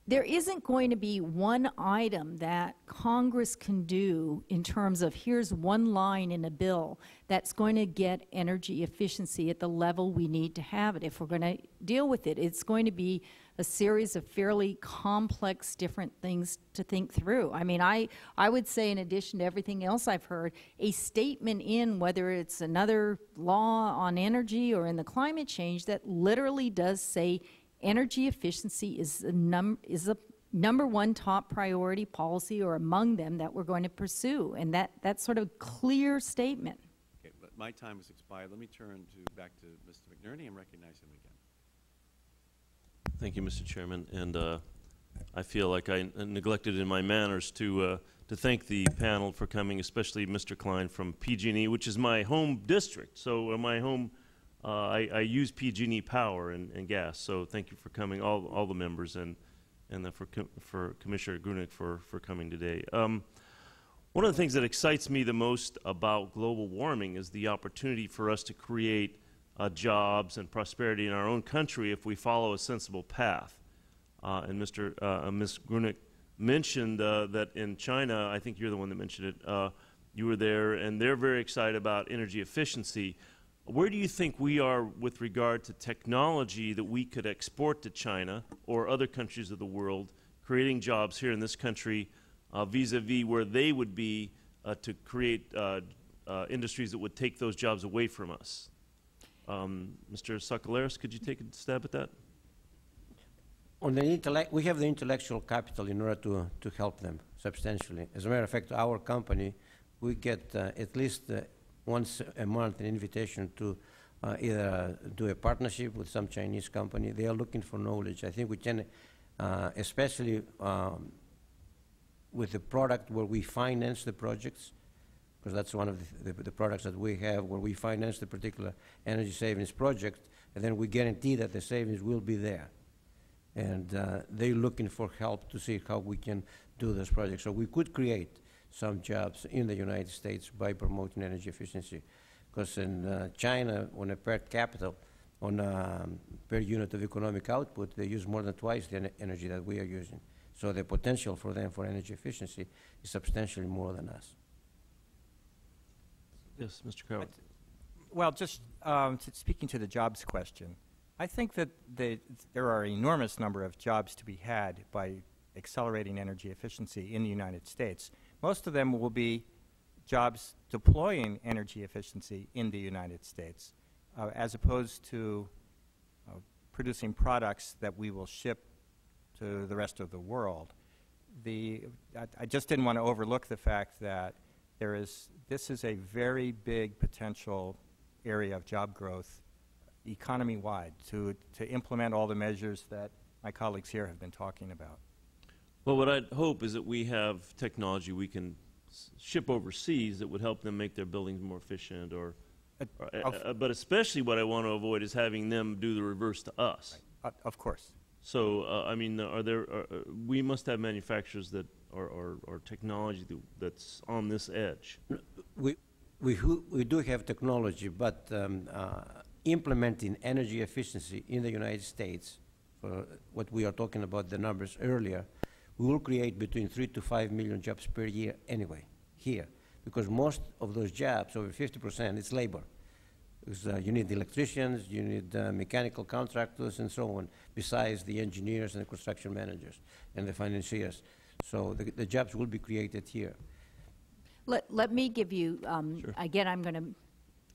there isn't going to be one item that Congress can do in terms of here's one line in a bill that's going to get energy efficiency at the level we need to have it. If we're going to deal with it, it's going to be a series of fairly complex different things to think through. I mean, I would say, in addition to everything else I've heard, a statement in whether it's another law on energy or in the climate change that literally does say energy efficiency is a number one top priority policy or among them that we're going to pursue, and that sort of clear statement. Okay, but my time has expired. Let me turn back to Mr. McNerney and recognize him again. Thank you, Mr. Chairman. And I feel like I neglected in my manners to thank the panel for coming, especially Mr. Klein from PG&E, which is my home district. So my home, I use PG&E power and gas. So thank you for coming, all the members, and then for Commissioner Grunig for coming today. One of the things that excites me the most about global warming is the opportunity for us to create jobs and prosperity in our own country if we follow a sensible path. And Ms. Grunig mentioned that in China, I think you're the one that mentioned it, you were there, and they're very excited about energy efficiency. Where do you think we are with regard to technology that we could export to China or other countries of the world, creating jobs here in this country vis-a-vis where they would be to create industries that would take those jobs away from us? Mr. Sakalaris, could you take a stab at that? On the we have the intellectual capital in order to help them substantially. As a matter of fact, our company, we get at least once a month an invitation to either do a partnership with some Chinese company. They are looking for knowledge. I think we can, especially with the product where we finance the projects, because that's one of the products that we have where we finance the particular energy savings project, and then we guarantee that the savings will be there. And they're looking for help to see how we can do those projects. So we could create some jobs in the United States by promoting energy efficiency. Because in China, on a per capita, on per unit of economic output, they use more than twice the energy that we are using. So the potential for them for energy efficiency is substantially more than us. Yes, Mr. Crowell. Well, just speaking to the jobs question, I think that there are an enormous number of jobs to be had by accelerating energy efficiency in the United States. Most of them will be jobs deploying energy efficiency in the United States, as opposed to producing products that we will ship to the rest of the world. I just didn't want to overlook the fact that this is a very big potential area of job growth economy-wide to implement all the measures that my colleagues here have been talking about. Well, what I'd hope is that we have technology we can ship overseas that would help them make their buildings more efficient, but especially what I want to avoid is having them do the reverse to us. Right. Of course. So, I mean, we must have manufacturers that or technology that's on this edge. We do have technology, but implementing energy efficiency in the United States, for what we are talking about, the numbers earlier, we will create between 3 to 5 million jobs per year anyway, here. Because most of those jobs, over 50%, it's labor. Because, you need electricians, you need mechanical contractors, and so on, besides the engineers and the construction managers and the financiers. So the jobs will be created here. Let me give you, Sure. again,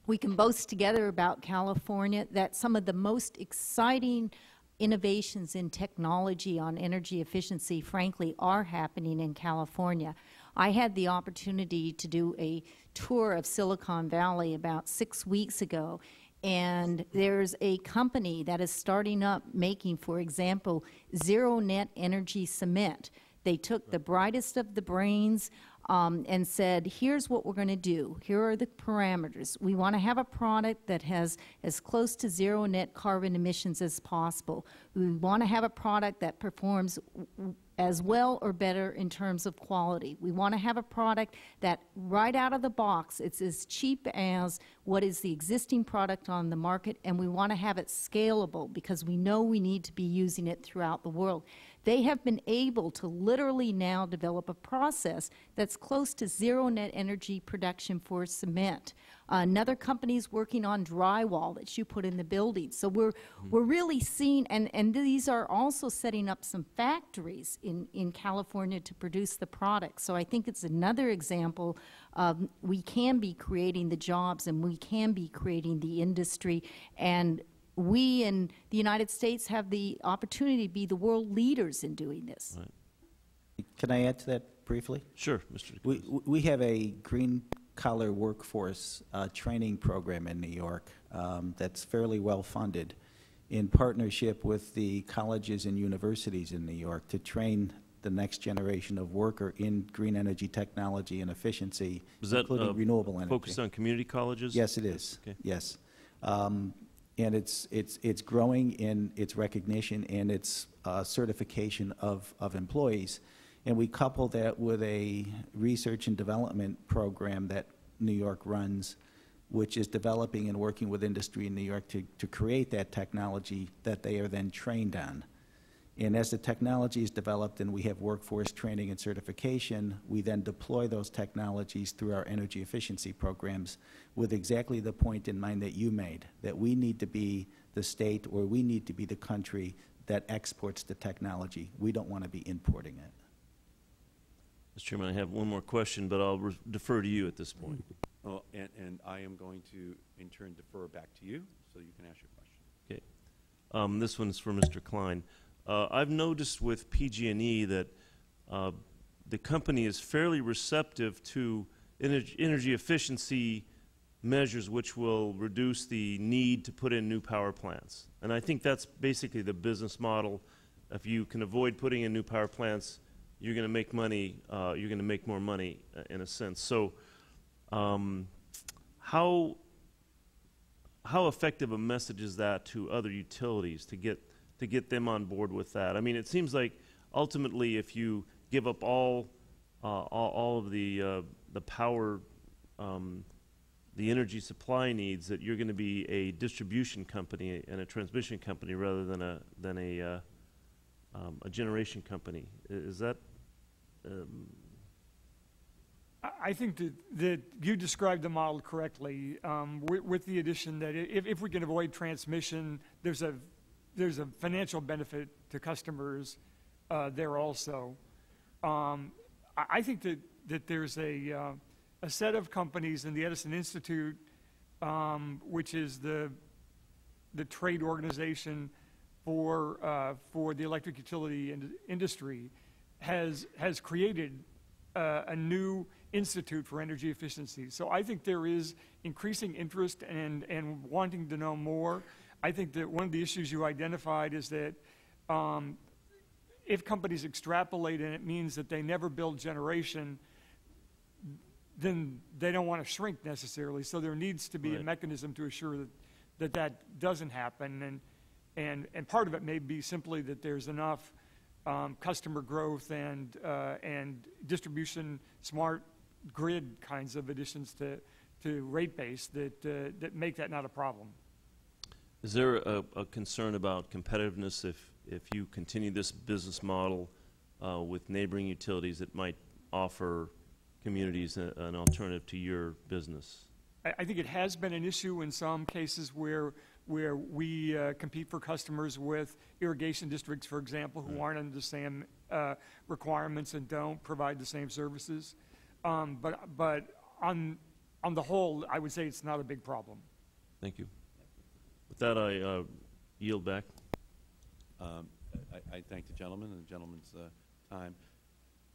we can boast together about California that some of the most exciting innovations in technology on energy efficiency, frankly, are happening in California. I had the opportunity to do a tour of Silicon Valley about 6 weeks ago, and there's a company that is starting up making, for example, zero-net energy cement. They took the brightest of the brains and said, here's what we're going to do. Here are the parameters. We want to have a product that has as close to zero net carbon emissions as possible. We want to have a product that performs as well or better in terms of quality. We want to have a product that right out of the box, it's as cheap as what is the existing product on the market, and we want to have it scalable because we know we need to be using it throughout the world. They have been able to literally now develop a process that's close to zero net energy production for cement. Another company is working on drywall that you put in the building. So we're really seeing, and these are also setting up some factories in California to produce the product. So I think it's another example of we can be creating the jobs and we can be creating the industry, and we in the United States have the opportunity to be the world leaders in doing this. Right. Can I add to that briefly? Sure, Mr. We have a green-collar workforce training program in New York that's fairly well-funded in partnership with the colleges and universities in New York to train the next generation of worker in green energy technology and efficiency, Is that including renewable energy. focused on community colleges? Yes, it is. Okay. Yes. And it's growing in its recognition and its certification of employees. And we couple that with a research and development program that New York runs, which is developing and working with industry in New York to create that technology that they are then trained on. And as the technology is developed and we have workforce training and certification, we then deploy those technologies through our energy efficiency programs with exactly the point in mind that you made, that we need to be the state or we need to be the country that exports the technology. We don't want to be importing it. Mr. Chairman, I have one more question, but I'll defer to you at this point. Oh, and I am going to, in turn, defer back to you so you can ask your question. Okay. This one's for Mr. Klein. I've noticed with PG&E that the company is fairly receptive to energy efficiency measures which will reduce the need to put in new power plants. And I think that's basically the business model. If you can avoid putting in new power plants, you're going to make money, you're going to make more money in a sense. So how effective a message is that to other utilities to get them on board with that? I mean, it seems like ultimately if you give up all of the power, the energy supply needs, that you're going to be a distribution company and a transmission company rather than a generation company. Is that? I think that you described the model correctly, with the addition that if we can avoid transmission, there's a financial benefit to customers there also. I think that there's a set of companies in the Edison Institute, which is the trade organization for the electric utility industry, has created a new institute for energy efficiency. So I think there is increasing interest and wanting to know more. I think that one of the issues you identified is that if companies extrapolate and it means that they never build generation, then they don't want to shrink necessarily. So there needs to be a mechanism to assure that doesn't happen. And part of it may be simply that there's enough customer growth and distribution smart grid kinds of additions to rate base that make that not a problem. Is there a concern about competitiveness if you continue this business model with neighboring utilities that might offer communities an alternative to your business? I think it has been an issue in some cases where we compete for customers with irrigation districts, for example, who aren't under the same requirements and don't provide the same services. But on the whole, I would say it's not a big problem. Thank you. With that, I yield back. I thank the gentleman, and the gentleman's time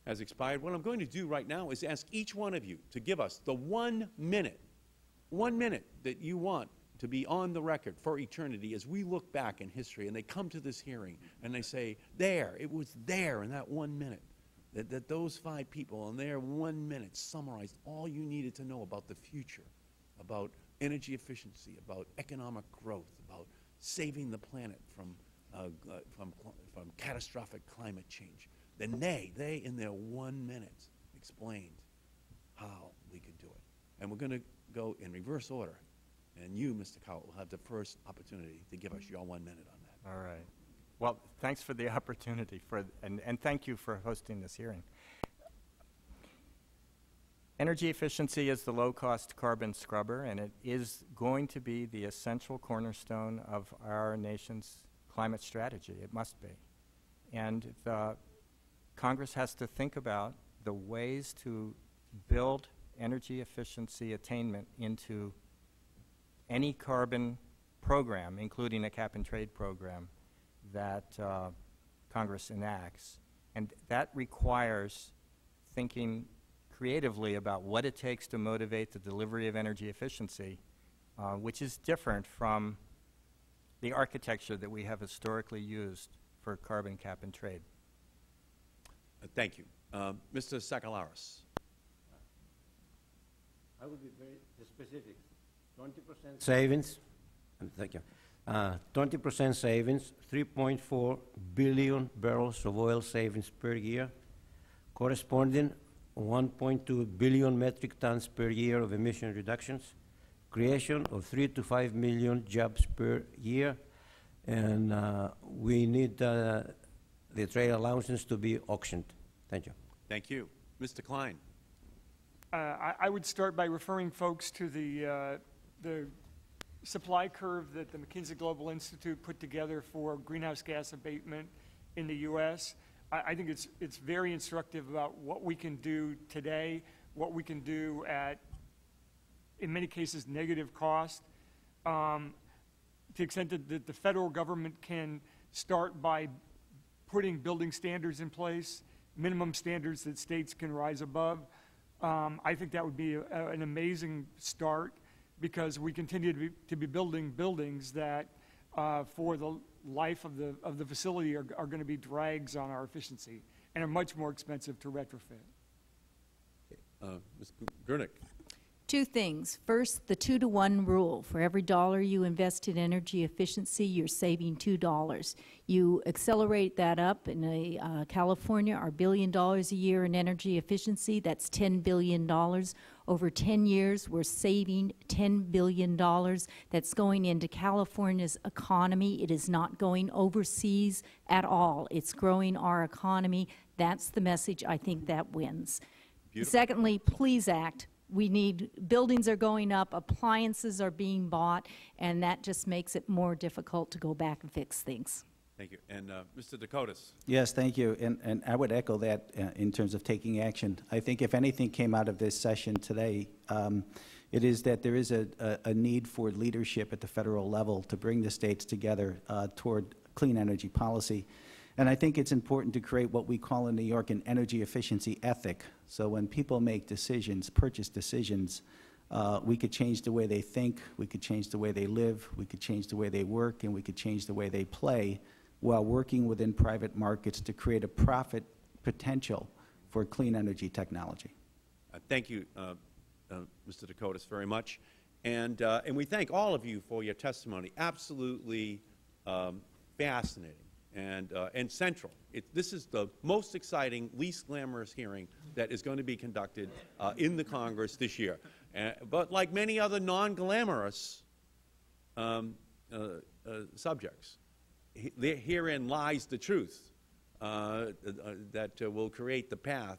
has expired. What I'm going to do right now is ask each one of you to give us the 1 minute that you want to be on the record for eternity as we look back in history and they come to this hearing and they say, it was there in that 1 minute, that those 5 people in their 1 minute summarized all you needed to know about the future, about energy efficiency, about economic growth, about saving the planet from catastrophic climate change. Then they in their 1 minute explained how we could do it. And we're going to go in reverse order. And you, Mr. Cowell, will have the first opportunity to give us your 1 minute on that. All right. Well, thanks for the opportunity and thank you for hosting this hearing. Energy efficiency is the low-cost carbon scrubber, and it is going to be the essential cornerstone of our nation's climate strategy. It must be. And Congress has to think about the ways to build energy efficiency attainment into any carbon program, including a cap-and-trade program that Congress enacts. And that requires thinking creatively about what it takes to motivate the delivery of energy efficiency, which is different from the architecture that we have historically used for carbon cap and trade. Thank you. Mr. Sakalaris. I will be very specific. 20% savings, thank you. 20% savings, 3.4 billion barrels of oil savings per year, corresponding 1.2 billion metric tons per year of emission reductions, creation of 3 to 5 million jobs per year, and we need the trade allowances to be auctioned. Thank you. Thank you. Mr. Klein. I would start by referring folks to the supply curve that the McKinsey Global Institute put together for greenhouse gas abatement in the U.S. I think it's very instructive about what we can do today, what we can do at, in many cases, negative cost. To the extent that the federal government can start by putting building standards in place, minimum standards that states can rise above, I think that would be an amazing start, because we continue to be building buildings that for the life of the facility are going to be drags on our efficiency and are much more expensive to retrofit. Ms. Gurnick. Two things. First, the 2-to-1 rule. For every dollar you invest in energy efficiency, you're saving $2. You accelerate that up. In California, our $1 billion a year in energy efficiency, that's $10 billion. Over 10 years, we're saving $10 billion. That's going into California's economy. It is not going overseas at all. It's growing our economy. That's the message I think that wins. Beautiful. Secondly, please act. We need, buildings are going up, appliances are being bought, and that just makes it more difficult to go back and fix things. Thank you. And Mr. Dakotas. Yes, thank you. And I would echo that in terms of taking action. I think if anything came out of this session today, it is that there is a need for leadership at the federal level to bring the states together toward clean energy policy. And I think it's important to create what we call in New York an energy efficiency ethic. So when people make decisions, purchase decisions, we could change the way they think, we could change the way they live, we could change the way they work, and we could change the way they play while working within private markets to create a profit potential for clean energy technology. Thank you, Mr. Dakotas, very much. And we thank all of you for your testimony. Absolutely fascinating and central. This is the most exciting, least glamorous hearing that is going to be conducted in the Congress this year. But like many other non-glamorous subjects, herein lies the truth that will create the path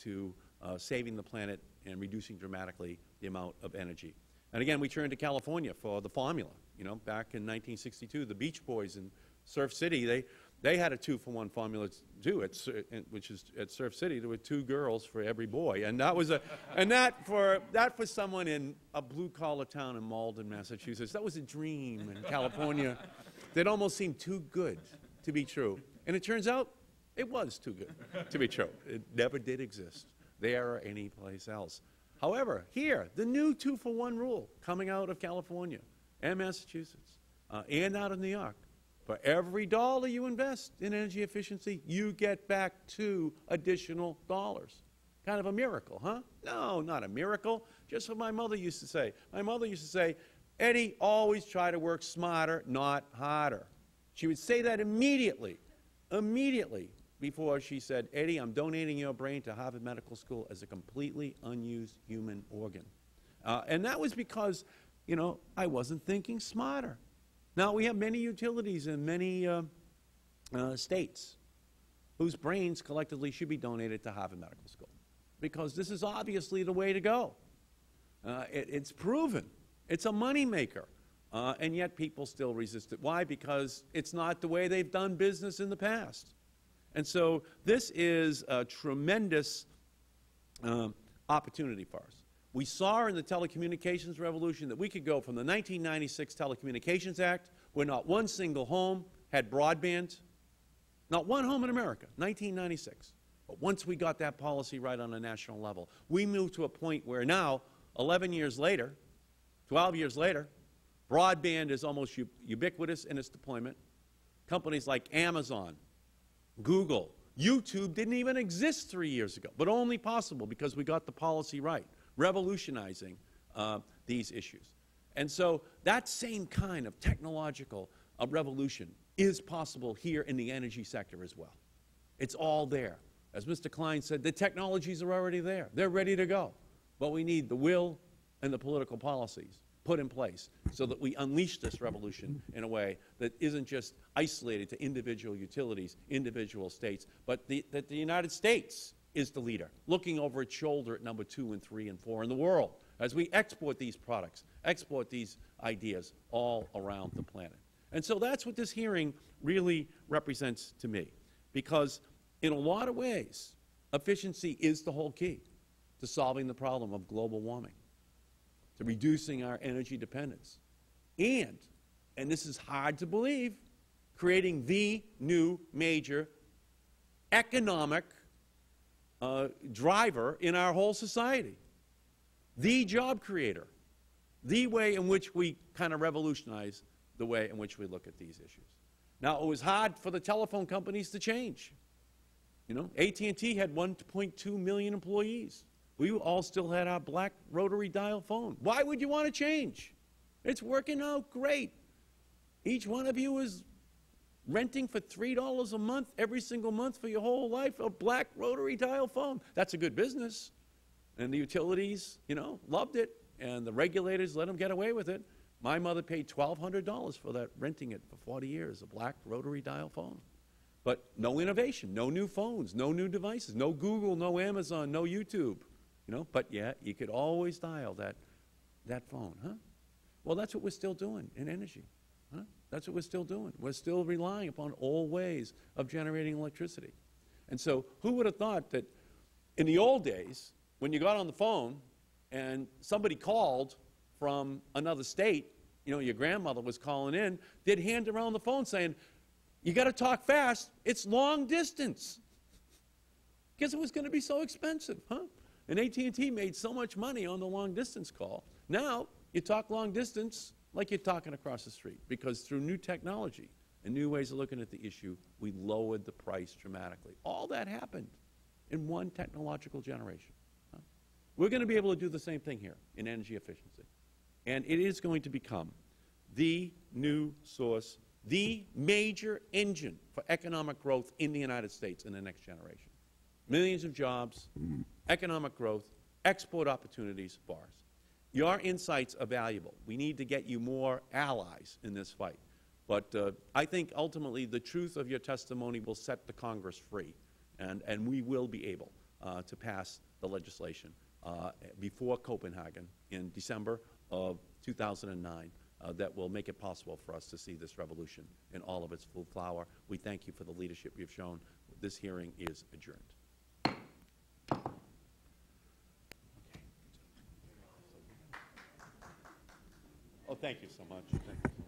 to saving the planet and reducing dramatically the amount of energy. And again, we turn to California for the formula. You know, back in 1962, the Beach Boys in Surf City, they had a 2-for-1 formula too, which is at Surf City. There were 2 girls for every boy, and that was that for someone in a blue-collar town in Malden, Massachusetts, that was a dream in California that almost seemed too good to be true. And it turns out it was too good to be true. It never did exist there or anyplace else. However, here, the new 2-for-1 rule coming out of California and Massachusetts and out of New York. For every dollar you invest in energy efficiency, you get back 2 additional dollars. Kind of a miracle, huh? No, not a miracle. Just what my mother used to say. My mother used to say, Eddie, always try to work smarter, not harder. She would say that immediately before she said, Eddie, I'm donating your brain to Harvard Medical School as a completely unused human organ. And that was because, you know, I wasn't thinking smarter. Now, we have many utilities and many states whose brains collectively should be donated to Harvard Medical School, because this is obviously the way to go. It's proven. It's a moneymaker. And yet people still resist it. Why? Because it's not the way they've done business in the past. And so this is a tremendous opportunity for us. We saw in the telecommunications revolution that we could go from the 1996 Telecommunications Act, where not one single home had broadband, not one home in America, 1996. But once we got that policy right on a national level, we moved to a point where now, 11 years later, 12 years later, broadband is almost ubiquitous in its deployment. Companies like Amazon, Google, YouTube didn't even exist 3 years ago, but only possible because we got the policy right, revolutionizing these issues. And so that same kind of technological revolution is possible here in the energy sector as well. It's all there. As Mr. Klein said, the technologies are already there. They're ready to go. But we need the will and the political policies put in place so that we unleash this revolution in a way that isn't just isolated to individual utilities, individual states, but that the United States is the leader, looking over its shoulder at number 2 and 3 and 4 in the world as we export these products, export these ideas all around the planet. And so that's what this hearing really represents to me, because in a lot of ways, efficiency is the whole key to solving the problem of global warming, to reducing our energy dependence, and this is hard to believe, creating the new major economic driver in our whole society, the job creator, the way in which we kind of revolutionize the way in which we look at these issues. Now, it was hard for the telephone companies to change. You know, AT&T had 1.2 million employees. We all still had our black rotary dial phone. Why would you want to change? It's working out great. Each one of you is renting for $3 a month every single month for your whole life a black rotary dial phone. That's a good business. And the utilities, you know, loved it, and the regulators let them get away with it. My mother paid $1,200 for that, renting it for 40 years, a black rotary dial phone. But no innovation, no new phones, no new devices, no Google, no Amazon, no YouTube. You know, but yeah, you could always dial that phone, huh? Well, that's what we're still doing in energy, huh? That's what we're still doing. We're still relying upon old ways of generating electricity. And so who would have thought that in the old days, when you got on the phone and somebody called from another state, you know, your grandmother was calling in, they'd hand around the phone saying, you got to talk fast, it's long distance. Because it was going to be so expensive, huh? And AT&T made so much money on the long-distance call. Now, you talk long distance like you're talking across the street, because through new technology and new ways of looking at the issue, we lowered the price dramatically. All that happened in one technological generation. Huh? We're going to be able to do the same thing here in energy efficiency. And it is going to become the new source, the major engine for economic growth in the United States in the next generation. Millions of jobs, economic growth, export opportunities for us. Your insights are valuable. We need to get you more allies in this fight. But I think ultimately the truth of your testimony will set the Congress free, and we will be able to pass the legislation before Copenhagen in December of 2009 that will make it possible for us to see this revolution in all of its full flower. We thank you for the leadership you've shown. This hearing is adjourned. Oh, thank you so much. Thank you.